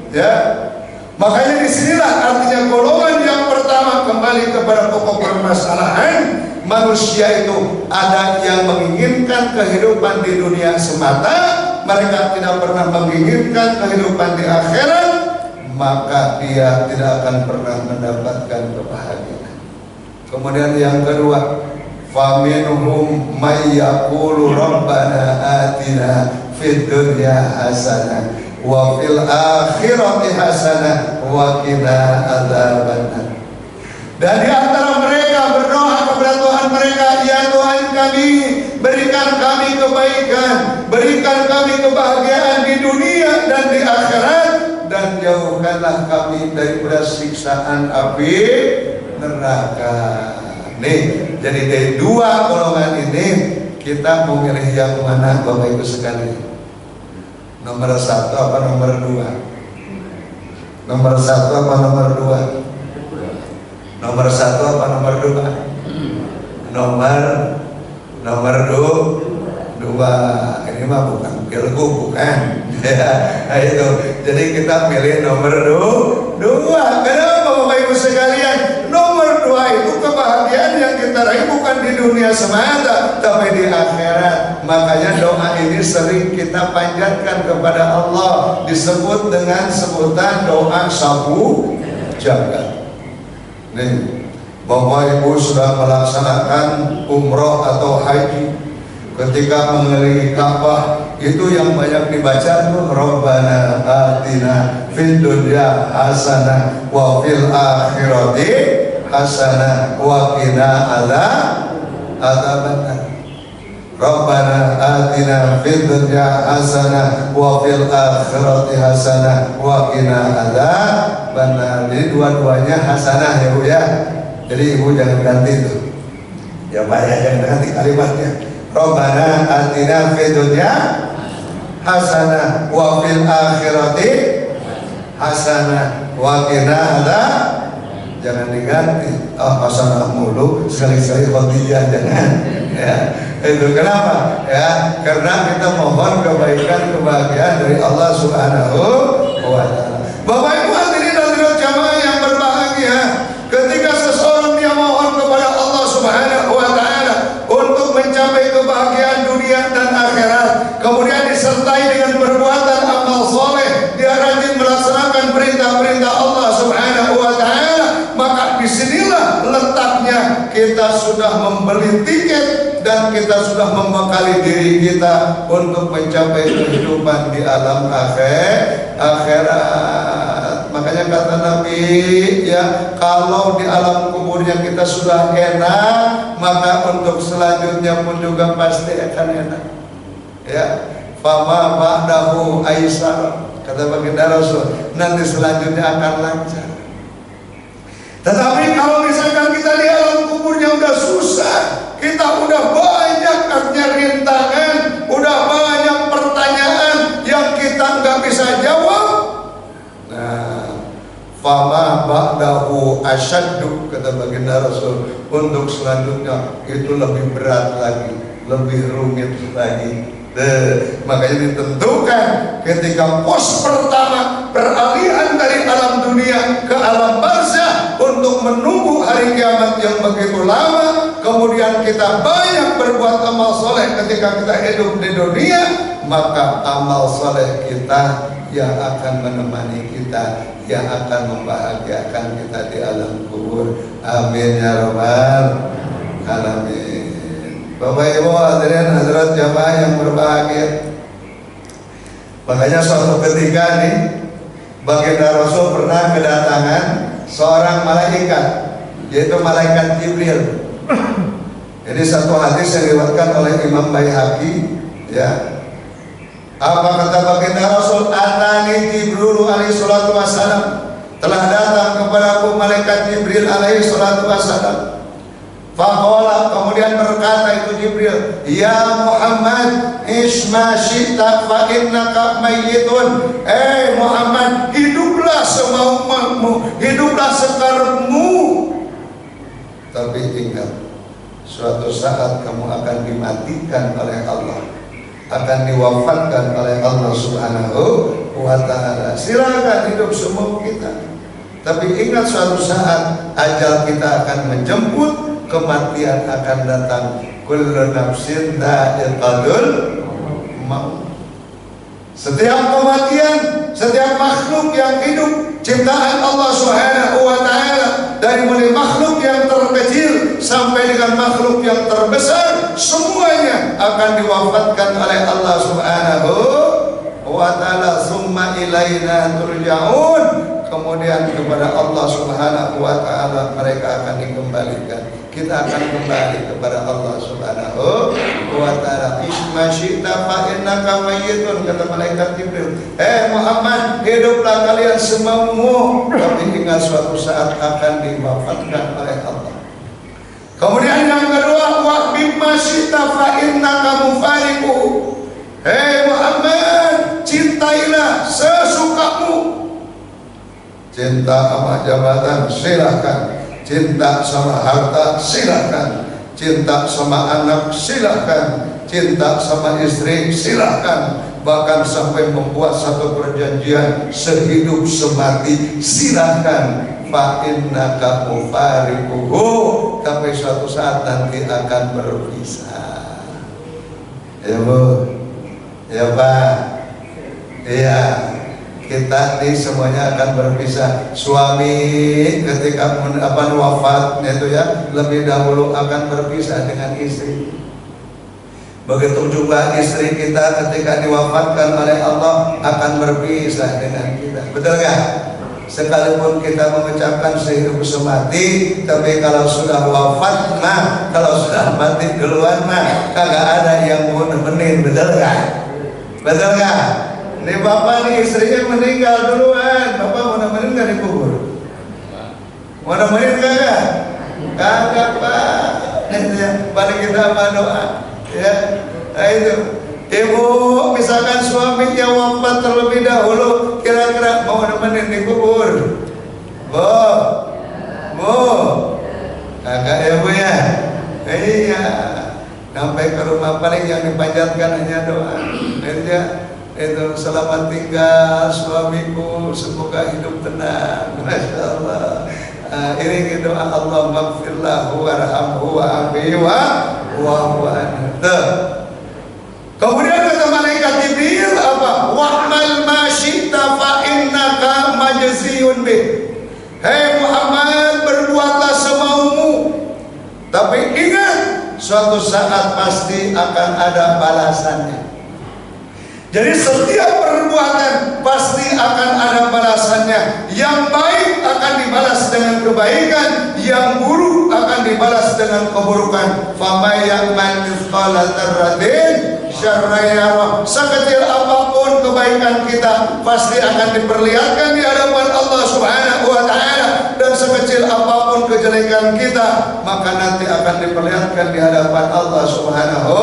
ya. Makanya disinilah artinya golongan yang pertama, kembali kepada pokok permasalahan. Manusia itu ada yang menginginkan kehidupan di dunia semata, mereka tidak pernah menginginkan kehidupan di akhirat, maka dia tidak akan pernah mendapatkan kebahagiaan. Kemudian yang kedua, faminhum may yaqulu rabbana atina fid dunya hasanah wa fil akhirati hasanah wa qina adzabannar. Dan di antara mereka berdoa kepada Tuhan mereka, ya Tuhan kami, berikan kami kebaikan, berikan kami kebahagiaan di dunia dan di akhirat, dan jauhkanlah kami daripada siksaan api neraka. Nih, jadi dari dua golongan ini kita mau milih yang mana, Bapak Ibu sekalian? Nomor 1 apa nomor 2? Nomor 1 apa nomor 2? Nomor 1 apa nomor 2? Nomor 2. Ini mah bukan pilgub, bukan. Ya, itu. Jadi kita pilih nomor 2. Kenapa Bapak Ibu sekalian? Nomor 2 itu kebahagiaan yang kita raih bukan di dunia semata, tapi di akhirat. Makanya doa ini sering kita panjatkan kepada Allah, disebut dengan sebutan doa sabu jagat. Nih, Bapak Ibu sudah melaksanakan umroh atau haji, ketika mengelilingi Ka'bah itu yang banyak dibaca tuh Rabbana atina fid dunya hasanah wa fil akhirati hasanah wa qina adzabannar. Rabbana atina fid dunya hasanah wa fil akhirati hasanah wa qina adzabannar. Jadi dua-duanya hasanah ya Bu ya. Jadi Ibu jangan ganti itu. Ya Pak ya, jangan ganti kalimatnya. Rabbana atina fid dunya hasanah wa fil akhirati hasanah wa qina adzabannar. Jangan diganti. Hasanah mulu, sekali-sekali khotijah jangan. Ya. Itu kenapa? Ya, karena kita mohon kebaikan, kebahagiaan dari Allah Subhanahu wa taala. Bapak Ibu hadirin hadirat jamaah yang berbahagia, ketika seseorang dia mohon kepada Allah Subhanahu wa taala untuk mencapai kebahagiaan dunia dan akhirat, kemudian disertai dengan perbuatan amal soleh, dia rajin melaksanakan perintah-perintah Allah Subhanahu wa taala, maka disinilah letaknya kita sudah membeli tiket dan kita sudah membekali diri kita untuk mencapai kehidupan di alam akhirat. Makanya kata Nabi, ya, kalau di alam kuburnya kita sudah enak, maka untuk selanjutnya pun juga pasti akan enak. Ya, fama ba'dahu aisar, kata baginda Rasul, nanti selanjutnya akan lancar. Tetapi kalau misalkan kita di alam kuburnya udah susah, kita udah banyak rintangan, udah banyak pertanyaan yang kita nggak bisa jawab. Nah, fama ba'dahu asyaddu, kata baginda Rasul, untuk selanjutnya itu lebih berat lagi, lebih rumit lagi. Makanya ditentukan ketika pos pertama peralihan dari alam dunia ke alam barzakh untuk menunggu hari kiamat yang begitu lama. Kemudian kita banyak berbuat amal soleh ketika kita hidup di dunia, maka amal soleh kita yang akan menemani kita, yang akan membahagiakan kita di alam kubur. Amin ya rabbal alamin. Bapak Ibu hadirin hadirat jamaah yang berbahagia, makanya suatu ketika nih baginda Rasul pernah kedatangan seorang malaikat, yaitu malaikat Jibril. Jadi satu hadis yang diriwayatkan oleh Imam Baihaqi, ya. Apa kata baginda Rasul? Atani Jibril alaihi salatu wassalam, telah datang kepadaku malaikat Jibril alaihi salatu wassalam. Faqala, kemudian berkata itu Jibril, ya Muhammad, isma syi'ta fa innaka mayyitun. Muhammad, hiduplah semaumu, hiduplah sekarangmu. Tapi ingat, suatu saat kamu akan dimatikan oleh Allah, akan diwafatkan oleh Allah Subhanahu wa ta'ala. Silakan hidup semua kita, tapi ingat suatu saat ajal kita akan menjemput, kematian akan datang. Kullu nafsin dha'iqatul maut. Setiap kematian, setiap makhluk yang hidup ciptaan Allah Subhanahu wa ta'ala, dari mulai makhluk yang terkecil sampai dengan makhluk yang terbesar, semuanya akan diwafatkan oleh Allah Subhanahu wa ta'ala. Summa ilaina turja'un, kemudian kepada Allah Subhanahu wa ta'ala mereka akan dikembalikan. Kita akan kembali kepada Allah Subhanahu wa ta'ala. Isma syi'ta fa innaka mayyitun, kata malaikat Jibril. Muhammad, hiduplah kalian semaumu, tapi ingat suatu saat akan diwafatkan oleh Allah. Kemudian yang kedua, wa bimma syi'ta fa innaka mufariqu. Muhammad, cintailah sesukamu. Cinta sama jabatan silahkan, cinta sama harta silahkan, cinta sama anak silahkan, cinta sama istri silahkan, bahkan sampai membuat satu perjanjian sehidup semati silahkan. Fa innaka mufariquhu, tapi suatu saat nanti akan berpisah. Ya Bu, ya Pak, iya. Kita nih semuanya akan berpisah. Suami ketika wafat itu ya, lebih dahulu akan berpisah dengan istri. Begitu juga istri kita ketika diwafatkan oleh Allah akan berpisah dengan kita. Betul nggak? Sekalipun kita mengucapkan sehidup semati, tapi kalau sudah wafat mah, kalau sudah mati duluan mah, kagak ada yang mau nemenin. Betul nggak? Betul nggak? Ini bapak nih istrinya meninggal duluan, bapak mau nemenin nggak dikubur? Mau nemenin kagak? Kagak Pak. Balik kita sama doa, ya. Nah itu, ibu misalkan suaminya wafat terlebih dahulu, kira-kira mau nemenin dikubur? Bu, kagak ya Bu ya? Iya. Sampai ke rumah paling yang dipanjatkan hanya doa. Itu selamat tinggal suamiku, semoga hidup tenang. Masya Allah. Iringi doa Allah maghfirlahu warhamhu wa'afi wa'fu anhu. Kemudian kata malaikat Jibril apa? Wa'mal ma syi'ta fa innaka majziyun bih. Muhammad, berbuatlah semaumu, tapi ingat suatu saat pasti akan ada balasannya. Jadi setiap perbuatan pasti akan ada balasannya. Yang baik akan dibalas dengan kebaikan, yang buruk akan dibalas dengan keburukan. Faman ya'mal mithqala dzarratin syarran yarah. Sekecil apapun kebaikan kita pasti akan diperlihatkan di hadapan Allah Subhanahu wa ta'ala, dan sekecil apapun kejelekan kita maka nanti akan diperlihatkan di hadapan Allah Subhanahu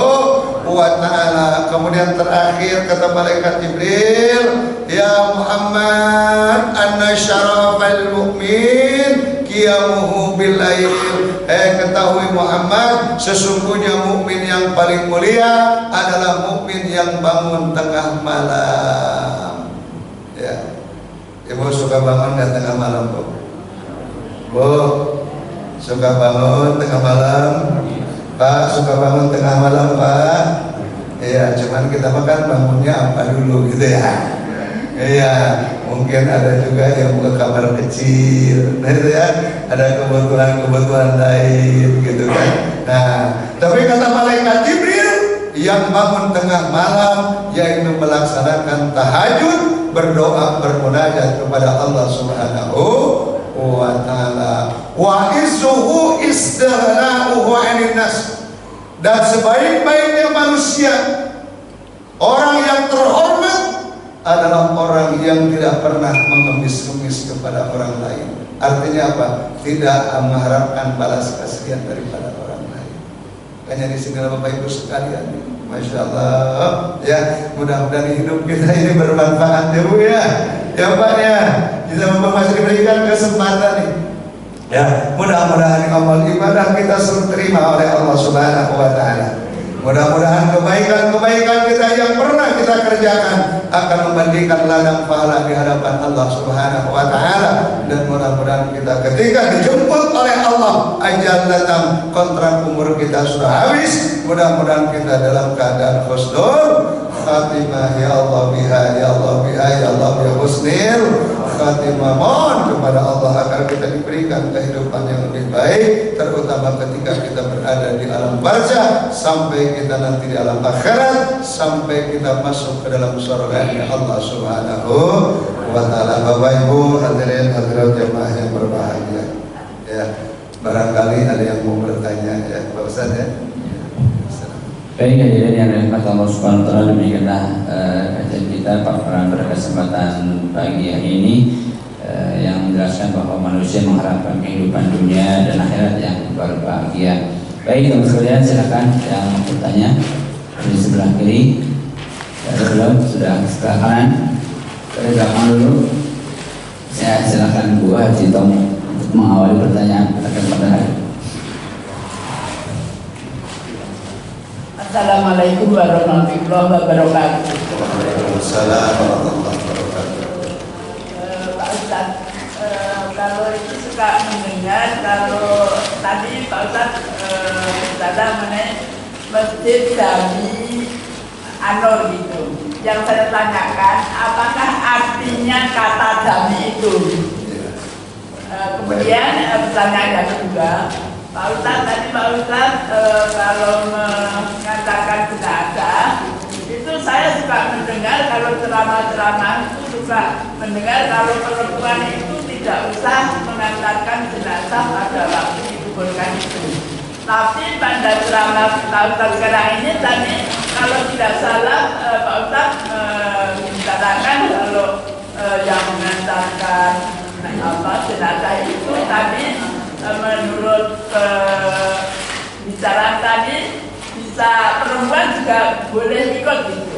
wa ta'ala. Kemudian terakhir kata malaikat Jibril, ya Muhammad, anna syarafal mu'min qiyamuhu bil-lail. Ketahui Muhammad, sesungguhnya mukmin yang paling mulia adalah mukmin yang bangun tengah malam. Ya. Ibu suka bangun di tengah malam, Bu? Bu, suka bangun tengah malam? Pak suka bangun tengah malam Pak. Iya, cuman kita makan bangunnya apa dulu gitu ya. Iya, mungkin ada juga yang buka kamar kecil, nah itu ya, ada kebutuhan lain gitu kan. Nah, tapi kata malaikat Jibril yang bangun tengah malam yaitu melaksanakan tahajud, berdoa, bermunajat kepada Allah Subhanahu wa ta'ala. Wa izzuhu istighna'uhu 'anil nas. Dan sebaik-baiknya manusia, orang yang terhormat adalah orang yang tidak pernah mengemis-ngemis kepada orang lain. Artinya apa? Tidak mengharapkan balas kasihan daripada orang lain. Makanya di sini Bapak Ibu sekalian, Masya Allah, ya mudah-mudahan hidup kita ini bermanfaat ya Bu ya. Ya Pak ya, kita masih diberikan kesempatan nih. Ya, mudah-mudahan amal ibadah kita selalu terima oleh Allah Subhanahu wa ta'ala. Mudah-mudahan kebaikan-kebaikan kita yang pernah kita kerjakan akan membandingkan ladang pahala di hadapan Allah Subhanahu wa ta'ala. Dan mudah-mudahan kita ketika dijemput oleh Allah, ajal datang, kontrak umur kita sudah habis, mudah-mudahan kita dalam keadaan husnul khatimah. Ya Allah biha, ya Allah biha, ya Allah biha husnil khatimah. Mohon kepada Allah agar kita diberikan kehidupan yang lebih baik, terutama ketika kita berada di alam barzah, sampai kita nanti di alam akhirat, sampai kita masuk ke dalam surga Allah Subhanahu wa ta'ala. Bapak Ibu hadirin hadirat jemaah yang berbahagia, ya barangkali ada yang mau bertanya ya Pak Ustaz ya. Baik, hadirin yang dirahmati Allah Subhanahu wa ta'ala, demikianlah kajian kita pada kesempatan pagi hari ini yang menjelaskan bahwa manusia mengharapkan kehidupan dunia dan akhirat yang berbahagia. Baik teman sekalian, silakan yang mau bertanya di sebelah kiri. Belum, sudah sebelah kanan. Dari belakang dulu. Saya silakan Bu Haji Tom untuk mengawali pertanyaan pada kesempatan hari. Assalamualaikum warahmatullahi wabarakatuh. Waalaikumsalam warahmatullahi wabarakatuh. Pak Ustaz, kalau itu suka mendengar kalau tadi Pak Ustaz bicara mengenai masjid Jami Anur gitu. Yang saya tanyakan, apakah artinya kata Jami itu? Kemudian pertanyaan yang kedua, Pak Ustaz, tadi Pak Ustaz kalau mengatakan tidak ada, itu saya suka mendengar kalau ceramah-ceramah itu suka mendengar kalau perempuan itu tidak usah mengantarkan jenazah pada waktu dikuburkan itu. Tapi pada ceramah Pak Ustaz sekarang ini tadi kalau tidak salah Pak Ustaz menyatakan kalau yang mengantarkan jenazah itu tadi menurut bicara tadi bisa perempuan juga boleh ikut gitu.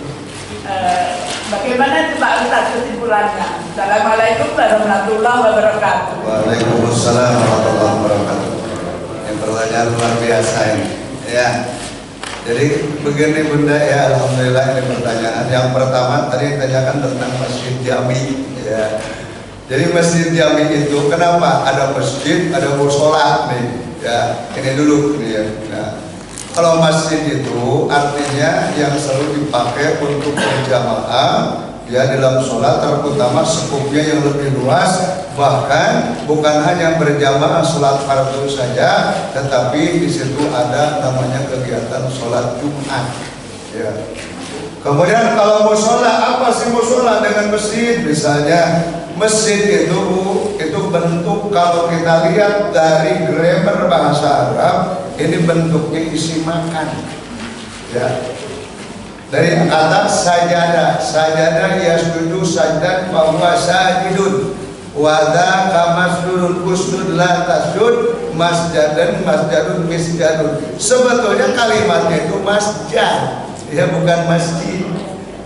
Bagaimana itu Pak Ustaz kesimpulannya? Assalamualaikum warahmatullahi wabarakatuh. Waalaikumsalam warahmatullahi wabarakatuh. Yang pertanyaan luar biasa ini. Ya. Jadi begini Bunda ya, alhamdulillah ini pertanyaan. Yang pertama tadi ditanyakan tentang Masjid Jami ya. Jadi Masjid Jami itu kenapa ada masjid, ada mushola nih ya. Ini dulu nih ya. Nah, kalau masjid itu artinya yang selalu dipakai untuk berjamaah ya dalam sholat, terutama sekupnya yang lebih luas, bahkan bukan hanya berjamaah sholat fardu saja, tetapi di situ ada namanya kegiatan sholat Jumat ya. Kemudian kalau musola, apa sih musola dengan masjid? Misalnya masjid itu bentuk, kalau kita lihat dari grammar bahasa Arab, ini bentuknya isi makan ya. Dari kata sajadah, sajadah yasjudu sajdan bahwa sajidun wada kamasjudun kusdud la tasjud masjadan masjadun misjadun. Sebetulnya kalimatnya itu masjad ya, bukan masjid.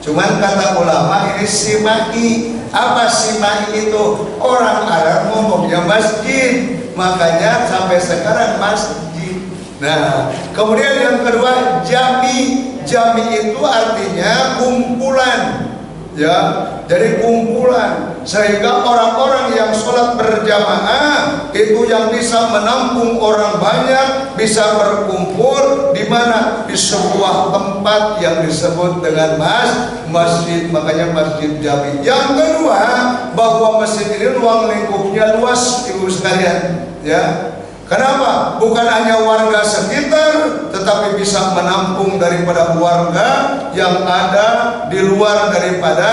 Cuman kata ulama ini simai. Apa simai itu? Orang Arab ngomongnya masjid, makanya sampai sekarang masjid. Nah, kemudian yang kedua jami. Jami itu artinya kumpulan ya. Jadi kumpulan, sehingga orang-orang yang sholat berjamaah itu yang bisa menampung orang banyak, bisa berkumpul di sebuah tempat yang disebut dengan masjid, makanya Masjid Jami. Yang kedua, bahwa masjid ini ruang lingkupnya luas, ibu sekalian, ya. Kenapa? Bukan hanya warga sekitar, tetapi bisa menampung daripada warga yang ada di luar daripada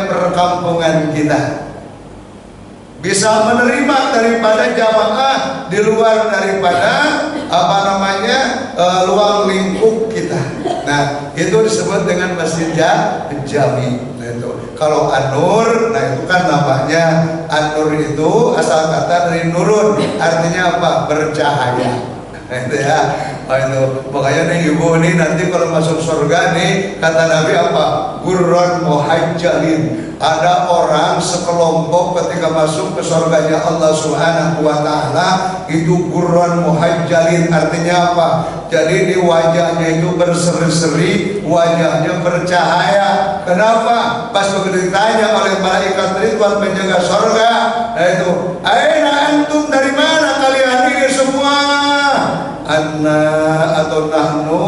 perkampungan kita. Bisa menerima daripada jamaah di luar daripada ruang lingkup kita. Nah, itu disebut dengan Masjid Jami. Nah, itu. Kalau An-Nur, nah itu kan namanya An-Nur itu asal kata dari nurun, artinya apa? Bercahaya. Nah, itu ya. Oh, itu. Makanya nih ibu nih nanti kalau masuk surga nih kata Nabi apa? Gurran muhajjalin. Ada orang sekelompok ketika masuk ke surganya Allah Subhanahu wa taala itu gurran muhajjalin, artinya apa? Jadi di wajahnya itu berseri-seri, wajahnya bercahaya. Kenapa? Pas begitu ditanya oleh malaikat Ridwan penjaga surga, itu, "Aina antum, dari mana kalian ini semua?" Anna atau nahnu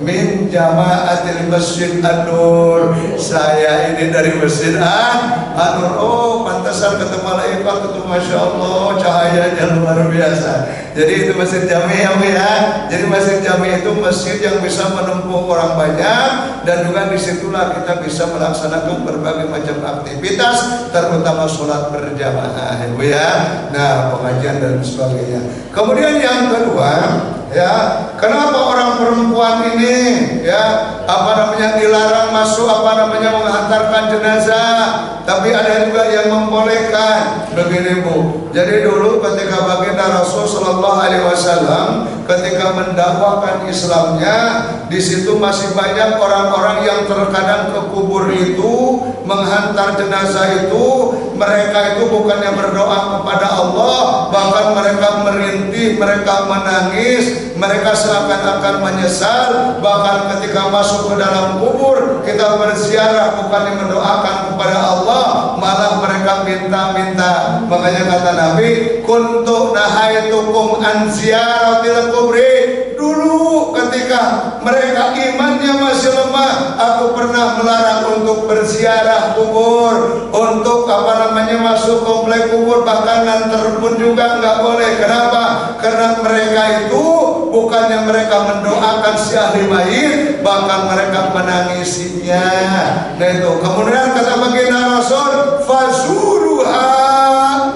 min jamaatil Masjid An-Nur. Saya ini dari Masjid An-Nur. Oh, pantasan ketemu malaikat itu, masya Allah, cahayanya luar biasa. Jadi itu Masjid Jami ya. Jadi Masjid Jami itu masjid yang bisa menampung orang banyak, dan juga disitulah kita bisa melaksanakan berbagai macam aktivitas, terutama sholat berjamaah, ya. Nah, pengajian dan sebagainya. Kemudian yang kedua, ya, kenapa orang perempuan ini dilarang masuk menghantarkan jenazah, tapi ada juga yang membolehkan. Begini Bu, jadi dulu ketika baginda Rasul Sallallahu Alaihi Wasallam ketika mendakwakan Islamnya, di situ masih banyak orang-orang yang terkadang ke kubur itu menghantar jenazah itu, mereka itu bukannya berdoa kepada Allah, bahkan mereka merintih, mereka menangis, mereka seakan-akan menyesal. Bahkan ketika masuk ke dalam kubur, kita berziarah bukannya mendoakan kepada Allah, malah mereka minta-minta. Makanya kata Nabi, kuntu nahaitukum an ziyaratil kubri. Dulu ketika mereka imannya masih lemah, aku pernah melarang untuk berziarah kubur, untuk masuk komplek kubur, bahkan nganter pun juga nggak boleh. Kenapa? Karena mereka itu bukannya mereka mendoakan si ahli mayit, bahkan mereka menangisinya. Nah itu. Kemudian kata baginda Rasul, fazuruha.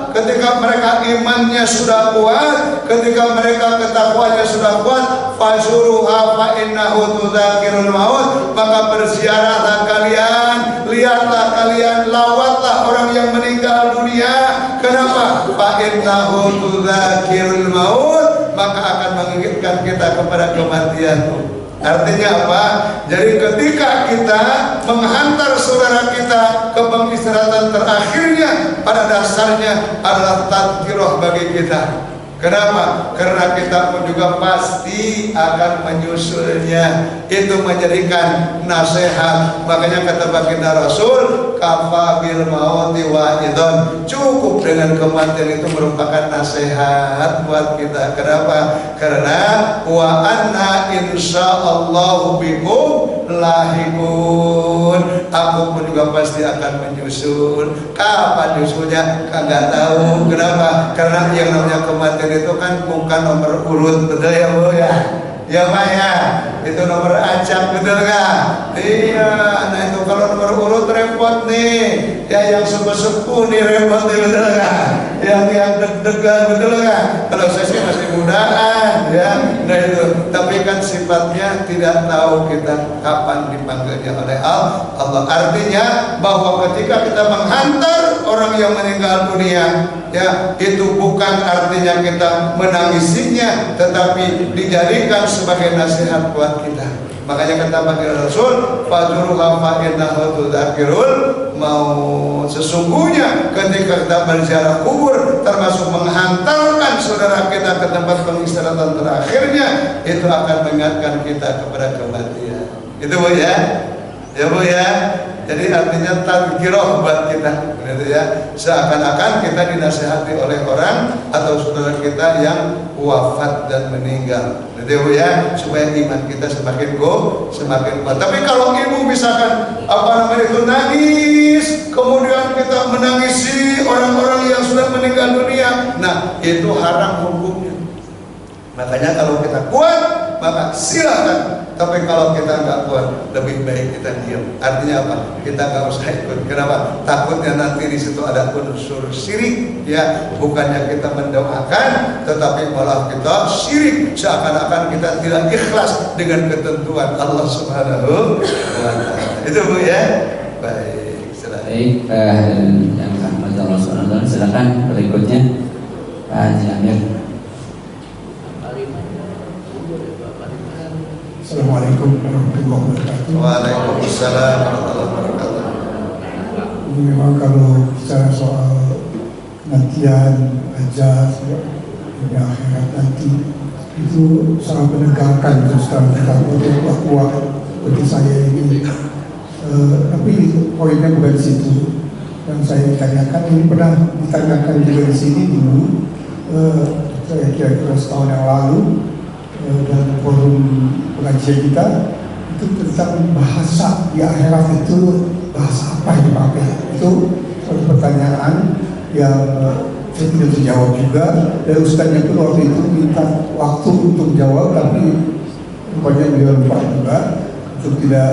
Ketika mereka imannya sudah kuat, ketika mereka ketakwaannya sudah kuat, fazuruha fa innahu tudzakirul maut, maka berziarahlah kalian, lihatlah kalian, lawatlah orang yang meninggal dunia. Kenapa? Fa innahu tudzakirul maut, maka akan mengingatkan kita kepada kematian. Artinya apa? Jadi ketika kita menghantar saudara kita ke pengistirahatan terakhirnya, pada dasarnya adalah tadzkirah bagi kita. Kenapa? Karena kita pun juga pasti akan menyusulnya. Itu menjadikan nasihat. Makanya kata baginda Rasul, kafa bil mauti wa'idun. Cukup dengan kematian itu merupakan nasihat buat kita. Kenapa? Karena wa anna insyaallahu bikum lahikun. Aku pun juga pasti akan menyusul. Kapan nyusulnya? Kagak tahu. Kenapa? Karena yang namanya kematian itu kan bukan nomor urut, betul ya Bu ya? Ya Pak ya, itu nomor acak, betul nggak? Iya, nah itu kalau nomor urut repot nih. Ya yang sepuh-sepuh nih repot nih, betul nggak? Yang deg-degan, betul nggak? Kalau saya sih masih mudaan, ya. Nah itu, tapi kan sifatnya tidak tahu kita kapan dipanggilnya oleh Allah. Artinya bahwa ketika kita menghantar orang yang meninggal dunia, ya itu bukan artinya kita menangisinya, tetapi dijadikan sebagai nasihat buat kita. Makanya kata baginda Rasul, fajruha fa innahu tudzakirul maut. Sesungguhnya ketika kita berziarah kubur, termasuk menghantarkan saudara kita ke tempat pengistirahatan terakhirnya, itu akan mengingatkan kita kepada kematian. Itu Bu ya. Ya Bu ya. Jadi artinya tazkirah buat kita, gitu ya. Seakan-akan kita dinasihati oleh orang atau saudara kita yang wafat dan meninggal, gitu ya Bu ya, supaya iman kita semakin semakin kuat. Tapi kalau ibu misalkan itu nangis, kemudian kita menangisi orang-orang yang sudah meninggal dunia, nah itu haram hukumnya. Makanya kalau kita kuat, maka silakan. Tapi kalau kita nggak kuat, lebih baik kita diam. Artinya apa? Kita nggak usah ikut. Kenapa? Takutnya nanti di situ ada unsur syirik, ya. Bukannya kita mendoakan, tetapi malah kita syirik. Seakan-akan kita tidak ikhlas dengan ketentuan Allah Subhanahu wa Ta'ala. Itu Bu ya. Baik. Silakan. Baik, yang rahmat Allah SWT, silakan berikutnya Pak Haji Amir. Assalamualaikum warahmatullahi wabarakatuh. Waalaikumsalam warahmatullahi wabarakatuh. Ini memang kalau bicara soal kematian, ajal, dunia akhirat nanti, itu sangat menegangkan terus terang kita untuk kuat seperti saya ini. Tapi poinnya bukan di situ. Yang saya tanyakan ini pernah ditanyakan juga di sini dulu. Saya kira setahun yang lalu. Dan forum pengajian kita itu tentang bahasa di akhirat itu bahasa apa yang dipakai, itu suatu pertanyaan yang saya tidak terjawab juga. Dan ustaznya pun waktu itu minta waktu untuk jawab, tapi rupanya beliau lupa juga untuk tidak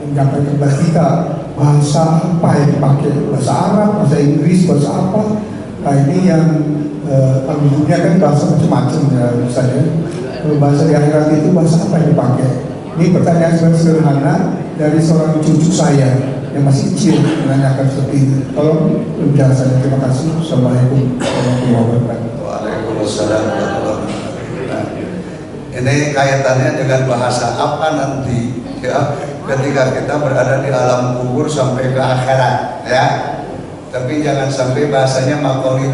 menyampaikan kepada kita bahasa apa yang dipakai, bahasa Arab, bahasa Inggris, bahasa apa. Nah ini yang dunia kan bahasa macam-macam ya misalnya. Bahasa di akhirat itu bahasa apa yang dipakai? Ini pertanyaan sederhana dari seorang cucu saya yang masih kecil menanyakan seperti ini. Tolong penjelasannya. Terima kasih. Assalamualaikum warahmatullahi wabarakatuh. Waalaikumsalam warahmatullahi wabarakatuh. Ini kaitannya dengan bahasa apa nanti ya ketika kita berada di alam kubur sampai ke akhirat ya. Tapi jangan sampai bahasanya makoli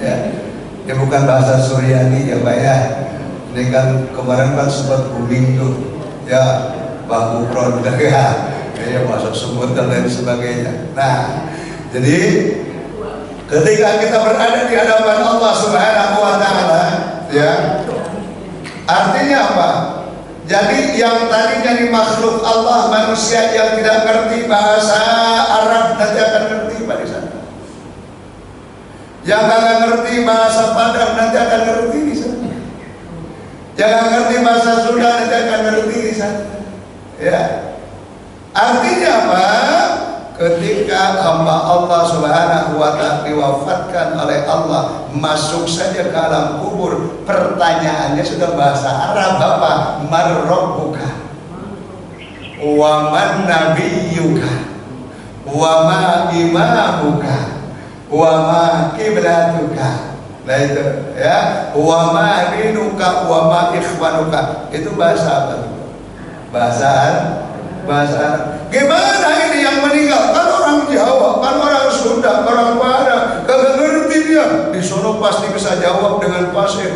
ya. Ini bukan bahasa Suryani ya Pak ya. Ini kan kemarin kan sempat booming tuh ya, bahu kron ya, masuk sumur dan lain sebagainya. Nah, jadi ketika kita berada di hadapan Allah Subhanahu wa Ta'ala ya, artinya apa? Jadi yang tadinya di makhluk Allah, manusia yang tidak ngerti bahasa Arab nanti akan ngerti Pak di sana. Yang nggak ngerti bahasa Padang nanti akan ngerti di sana. Yang ngerti bahasa Sunda nanti akan ngerti di sana. Ya. Artinya apa? Ketika hamba Allah Subhanahu wa Ta'ala diwafatkan oleh Allah, masuk saja ke alam kubur, pertanyaannya sudah bahasa Arab apa? Man rabbuka? Wa man nabiyyuka? Wa ma imamuka? Wa ma kiblatuka? Nah itu ya, wa ma dinuka wa ma ikhwanuka. Itu bahasa apa? Bahasa gimana ini yang meninggal? Kan orang Jawa, kan orang Sunda, orang Padang, kagak ngerti dia. Di sono pasti bisa jawab dengan bahasa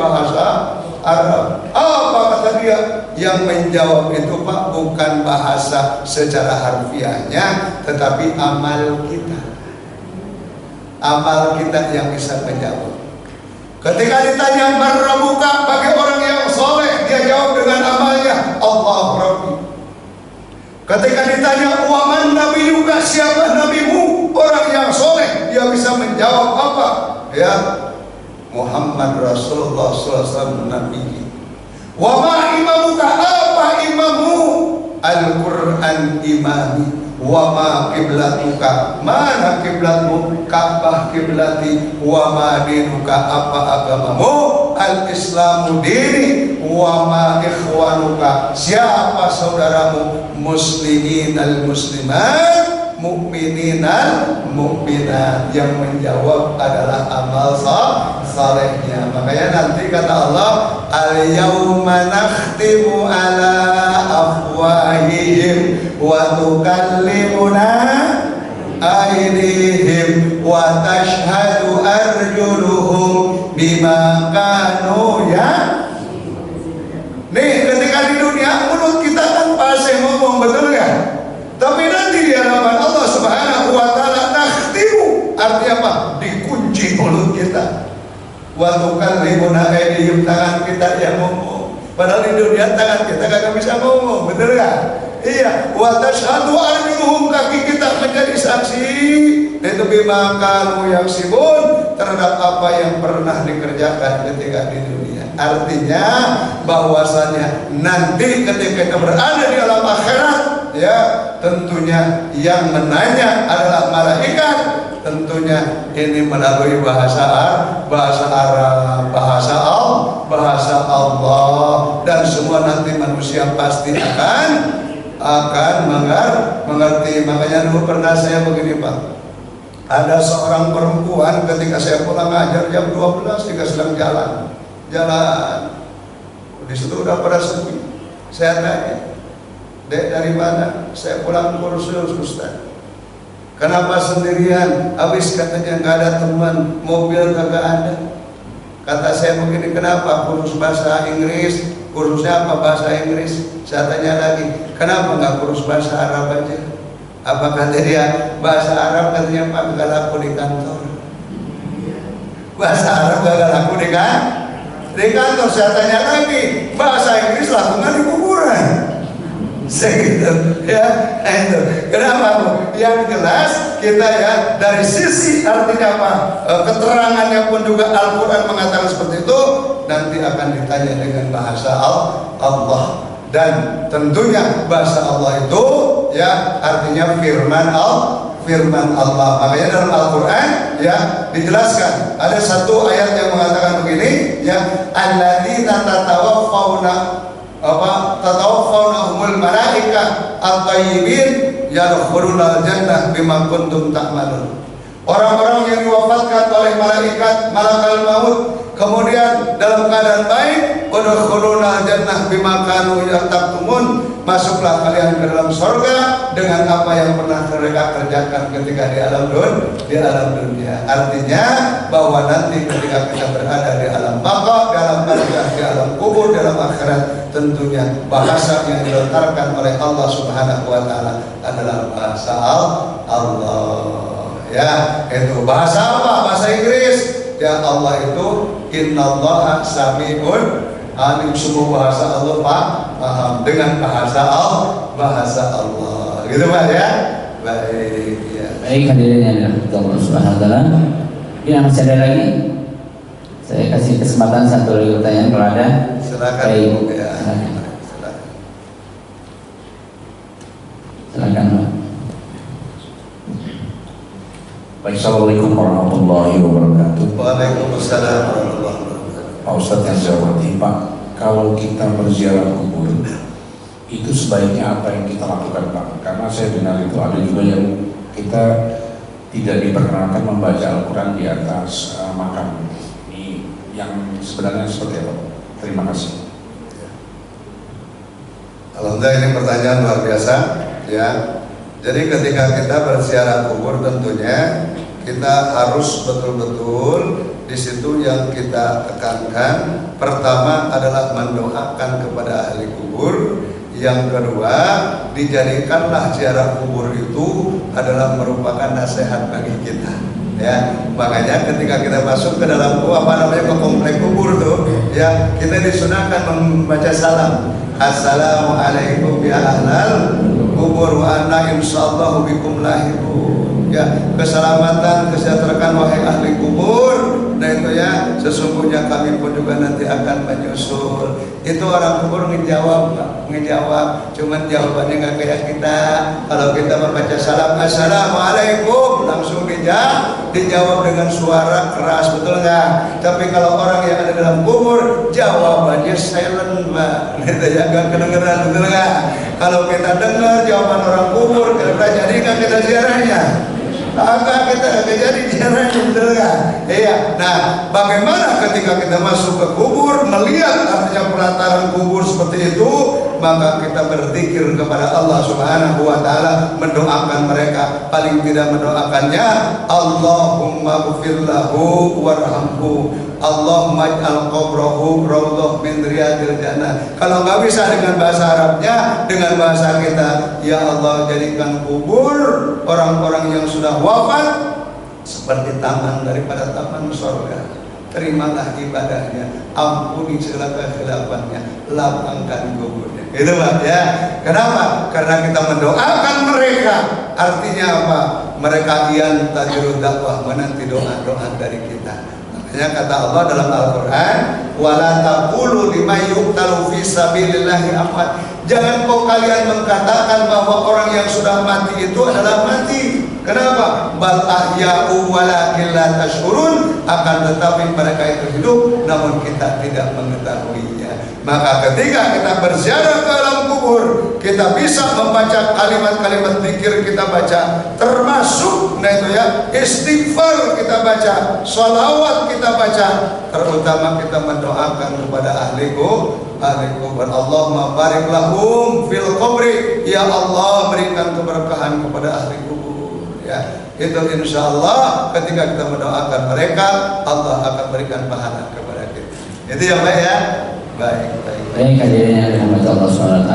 Arab. Apa kata dia? Yang menjawab itu Pak bukan bahasa secara harfiahnya, tetapi amal kita. Amal kita yang bisa menjawab. Ketika ditanya marrabuka bagi orang yang soleh, dia jawab dengan amalnya Allah Rabbi. Ketika ditanya waman nabiyuka, siapa nabimu, orang yang soleh, dia bisa menjawab apa? Ya, Muhammad Rasulullah SAW Nabi. Wama imamuka, apa imamu? Al-Quran imami. Wama kiblatuka, mana kiblatmu? Ka'bah kiblati. Wama dinuka, apa agamamu? Al-Islamu dini. Wama ikhwanuka, siapa saudaramu? Muslimin al-muslimat, mu'minin al-mu'minat. Yang menjawab adalah amal salehnya. Makanya nanti kata Allah, al-yawma nakhtimu ala afwahihim wa tukallimuna aydihim wa tashhadu arjuluhum bima kanu ya. Nih ketika di dunia mulut kita kan pasti ngomong, betul ya? Padahal di dunia tangan kita kagak bisa ngomong, bener gak? Iya, wa tashhadu arjuluhum, kaki kita menjadi saksi itu bima kanu yaksibun, terhadap apa yang pernah dikerjakan ketika di dunia. Artinya bahwasanya nanti ketika kita berada di alam akhirat, ya tentunya yang menanya adalah malaikat. Tentunya ini melalui bahasa Arab, bahasa Allah, dan semua nanti manusia pasti akan mengerti. Makanya dulu pernah saya begini Pak, ada seorang perempuan ketika saya pulang ngajar jam 12, dia sedang jalan, di situ udah pada sepi. Saya tanya, Dek dari mana? Saya pulang kursus Ustaz. Kenapa sendirian? Habis katanya nggak ada teman, mobil kagak ada. Kata saya begini, kenapa? Kursus bahasa Inggris. Kursusnya apa? Bahasa Inggris. Saya tanya lagi, kenapa nggak kursus bahasa Arab aja? Apa kata dia? Bahasa Arab katanya Pak nggak laku di kantor. Bahasa Arab nggak laku di kantor. Saya tanya lagi, bahasa Inggris laku nggak di kuburan? Segitu ya, itu kenapa Bu? Yang jelas kita ya dari sisi artinya apa, keterangannya pun juga Al-Quran mengatakan seperti itu, nanti akan ditanya dengan bahasa Allah, dan tentunya bahasa Allah itu ya artinya firman Allah. Makanya dalam Al-Quran ya dijelaskan, ada satu ayat yang mengatakan begini ya, alladzina tatawaffawna malaika at-tayyibin yadkhulunal jannah bima kuntum ta'malun. Orang-orang yang diwafatkan oleh malaikat maut kemudian dalam keadaan baik, udkhulunal jannah bima kanu yartaqtumun, masuklah kalian ke dalam surga dengan apa yang pernah mereka kerjakan ketika di alam dunia. Artinya bahwa nanti ketika kita berada di alam baqa, di alam barzakh, di alam kubur, di alam akhirat, tentunya bahasa yang dilontarkan oleh Allah Subhanahu wa taala adalah bahasa Allah. Ya, itu bahasa apa? Bahasa Inggris. Ya, Allah itu innallaha sami'un alim, semua bahasa Allah paham dengan bahasa Allah. Gitu Pak ya? Baik ya. Baik, hadirin yang dirahmati Allah Subhanahu wa taala. Ini masih ada lagi? Saya kasih kesempatan satu lagi pertanyaan kalau ada. Silakan Ibu. ya. Silakan Pak. Baik, assalamualaikum warahmatullahi wabarakatuh. Waalaikumsalam warahmatullahi wabarakatuh. Pak Ustadz yang saya hormati, Pak, kalau kita berziarah kubur itu sebaiknya apa yang kita lakukan Pak? Karena saya dengar itu ada juga yang kita tidak diperkenankan membaca Al-Quran di atas makam. Ini yang sebenarnya seperti apa? Terima kasih. Alhamdulillah, ini pertanyaan luar biasa ya. Jadi ketika kita berziarah kubur tentunya kita harus betul-betul di situ yang kita tekankan. Pertama adalah mendoakan kepada ahli kubur. Yang kedua, dijadikanlah ziarah kubur itu adalah merupakan nasihat bagi kita. Ya, makanya ketika kita masuk ke dalam ke komplek kubur tuh, ya kita disunahkan membaca salam. Assalamualaikum ya ahlal kubur wa anna insyaallah bikum lahiqun. Ya, keselamatan, kesejahteraan wahai ahli kubur. Nah itu ya, sesungguhnya kami pun juga nanti akan menyusul. Itu orang kubur ngejawab, cuman jawabannya nggak kayak kita. Kalau kita membaca salam assalamualaikum, langsung dijawab dengan suara keras, betul nggak? Tapi kalau orang yang ada dalam kubur, jawabannya silent, Mbak. Gitu ya, nggak kedengeran, betul nggak? Kalau kita dengar jawaban orang kubur, kita jadi nggak kita ziarahnya? Agak kita jadi ziarahnya, betul nggak? Iya. Nah, bagaimana ketika kita masuk ke kubur, melihat artinya pelataran kubur seperti itu, maka kita berzikir kepada Allah Subhanahu wa taala, mendoakan mereka, paling tidak mendoakannya Allahumma ghfir lahu warhamhu, Allahumma ij'al qabrahu rawdah min riyadil jannah. Kalau nggak bisa dengan bahasa Arabnya, dengan bahasa kita, ya Allah jadikan kubur orang-orang yang sudah wafat seperti taman daripada taman surga. terimalah ibadahnya, ampuni segala kekhilafan-nya, lapangkan kuburnya. Gitu Pak ya. Kenapa? Karena kita mendoakan mereka. Artinya apa? Mereka yang tajurud dakwah, menanti doa-doa dari kita. Makanya kata Allah dalam Al-Quran, wala taqulu liman yuqtalu fi sabilillahi amwat. Jangan kau kalian mengkatakan bahwa orang yang sudah mati itu adalah mati. Kenapa? Bal ahya'u walakin la tashurun. Akan tetapi mereka itu hidup, namun kita tidak mengetahuinya. Maka ketika kita berziarah ke alam kubur, kita bisa membaca kalimat-kalimat zikir kita baca, termasuk nah itu ya, istighfar kita baca, sholawat kita baca, terutama kita mendoakan kepada ahli kubur. Allahumma barik lahum fil qabri, ya Allah berikan keberkahan kepada ahli kubur. Ya, itu insya Allah ketika kita mendoakan mereka, Allah akan berikan pahala kepada kita. Itu ya Pak ya. Baik. Hadirin yang dirahmati Allah SWT,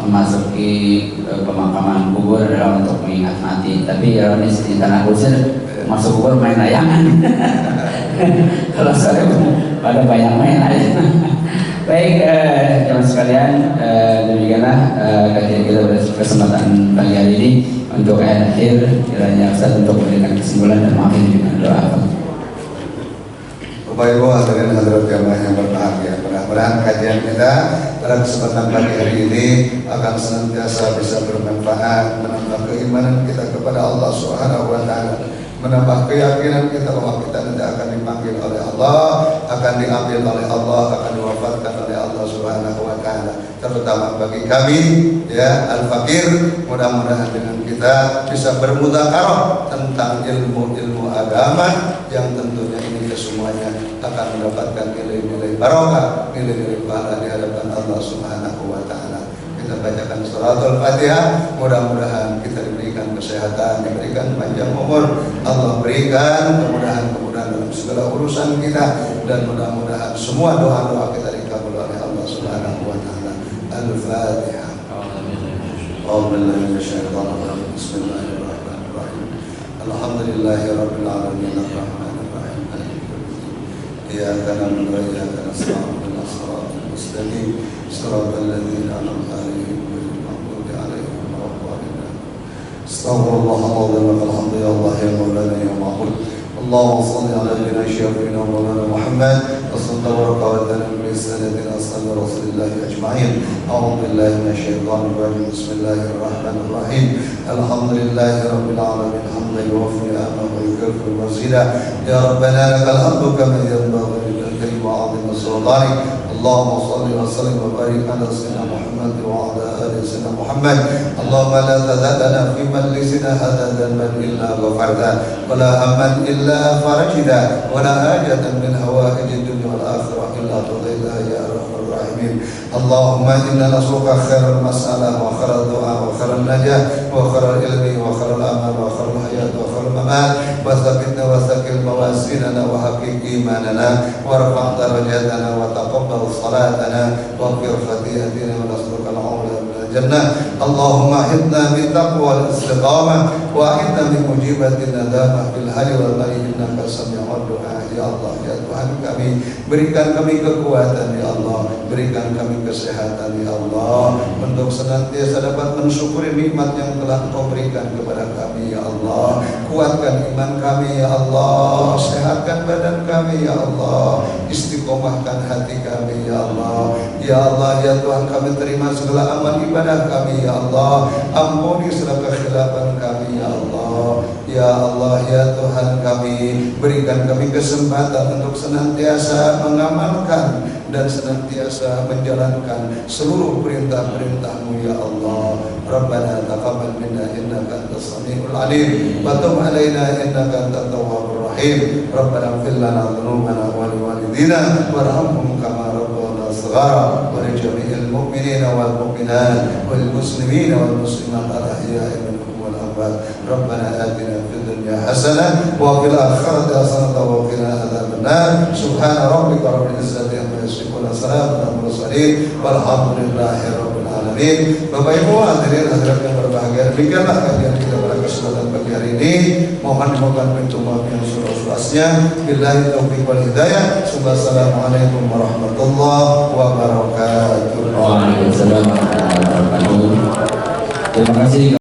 memasuki pemakaman kubur adalah untuk mengingat mati. Tapi kalau di tanah kusir masuk kubur main layangan. Kalau saya pada banyak main aja. Baik, teman sekalian, demikianlah kajian kita pada kesempatan pagi hari ini. Untuk ayat akhir, kiranya Ustaz untuk memberikan kesimpulan dan mengakhiri dengan doa. Bapak Ibu hadirin hadirat jamaah yang berbahagia, mudah-mudahan kajian kita pada kesempatan pagi hari ini akan senantiasa bisa bermanfaat, menambah keimanan kita kepada Allah Subhanahu wa taala, menambah keyakinan kita bahwa kita nanti akan dipanggil oleh Allah, akan diambil oleh Allah, akan diwafatkan oleh Allah Subhanahu wa taala. Terutama bagi kami ya al-fakir, mudah-mudahan dengan kita bisa bermudzakarah tentang ilmu-ilmu agama yang tentunya ini kesemuanya akan mendapatkan nilai-nilai barokah, nilai-nilai pahala di hadapan Allah Subhanahu wa taala. Kita bacakan suratul Fatihah, mudah-mudahan kita diberikan kesehatan, diberikan panjang umur, Allah berikan kemudahan-kemudahan dalam segala urusan kita, dan mudah-mudahan semua doa-doa kita dikabul oleh Allah Subhanahu wa taala. Al-Fatihah. Bismillahirrahmanirrahim. Alhamdulillahirabbil alamin arrahmanir rahim. Iyyaka na'budu wa iyyaka nasta'in. Ihdinas siratal mustaqim. Siratal ladzina an'amta 'alaihim ghairil maghdubi 'alaihim waladdallin. Astaghfirullahaladzim wa alhamdu ya Allah ya Maulana ya Ma'bud. Allahumma salli ala nabiyyina syafi'ina Maulana Muhammad wa sallallahu wa sallam bi sanadina ashabi Rasulillah ajma'in. A'udzu billahi minasyaitonir rajim. Bismillahirrahmanirrahim. Alhamdulillahirabbil alamin. Hamdan yuwaffi ni'amahu wa yukafi mazida. Ya Rabbana lakal hamdu kama yanbaghi lil karim wa 'azimi sultanik. Allahumma salli wa sallim wa barik ala sayyidina Muhammad wa ala ali sayyidina Muhammad. Allahumma la tad'ana fi majlisina hadha dhanban illa ghafarta wa la hamman illa farajta wa la hajatan min hawaijid dunya wal akhirah illa qadaitaha ya arhamar rahimin. Allahumma inna nas'aluka khairal mas'alah wa khairal du'a wa khairal najah wa khairal ilmi wa khairal amal wa khairal hayat wa khairal mamat wa thabbitna wa thaqil mawazinana wa haqiq imanana wa rfa' darajatana wa taqabbal salatana wa qir khati'atina wa nas'aluka al-'awla min al-jannah. Allahumma hidna bi taqwa wal istiqamah wa hidna bi mujibati nadamah bil hayy wal mayyit innaka sami'ud du'a. Ya Allah ya Tuhan kami, berikan kami kekuatan ya Allah, berikan kami kesehatan ya Allah, untuk senantiasa dapat mensyukuri nikmat yang telah Engkau berikan kepada kami ya Allah. Kuatkan iman kami ya Allah, sehatkan badan kami ya Allah, istiqomahkan hati kami ya Allah. Ya Allah ya Tuhan, kami terima segala amal ibadah kami ya Allah, ampuni segala kekhilafan kami ya Allah. Ya Allah ya Tuhan kami, berikan kami kesempatan untuk senantiasa mengamalkan dan senantiasa menjalankan seluruh perintah-perintah-Mu ya Allah. Rabbana taqabbal minna innaka antas samiul alim wa tub alaina innaka antat tawwabur rahim. Rabbana ighfir lana dhunubana wa liwalidina warhamhum kama rabbana shighara wa li jami'il mu'minina wal mu'minat wal muslimina wal muslimat al-ahya'i minhum wal amwat. Rabbana atina fid dunya hasanah wa fil akhirati hasanah wa qina adzaban nar. Subhana rabbika rabbil izzati amma yasifun wa salamun alal mursalin walhamdulillahi rabbil alamin. Bapak Ibu hadirin hadirat yang berbahagia, demikianlah kajian kita pada kesempatan pagi hari ini. Mohon dimohon pintu maaf yang seluas-luasnya. Billahi taufiq wal hidayah. Wassalamualaikum warahmatullahi wabarakatuh. Waalaikumsalam warahmatullahi wabarakatuh. Terima kasih.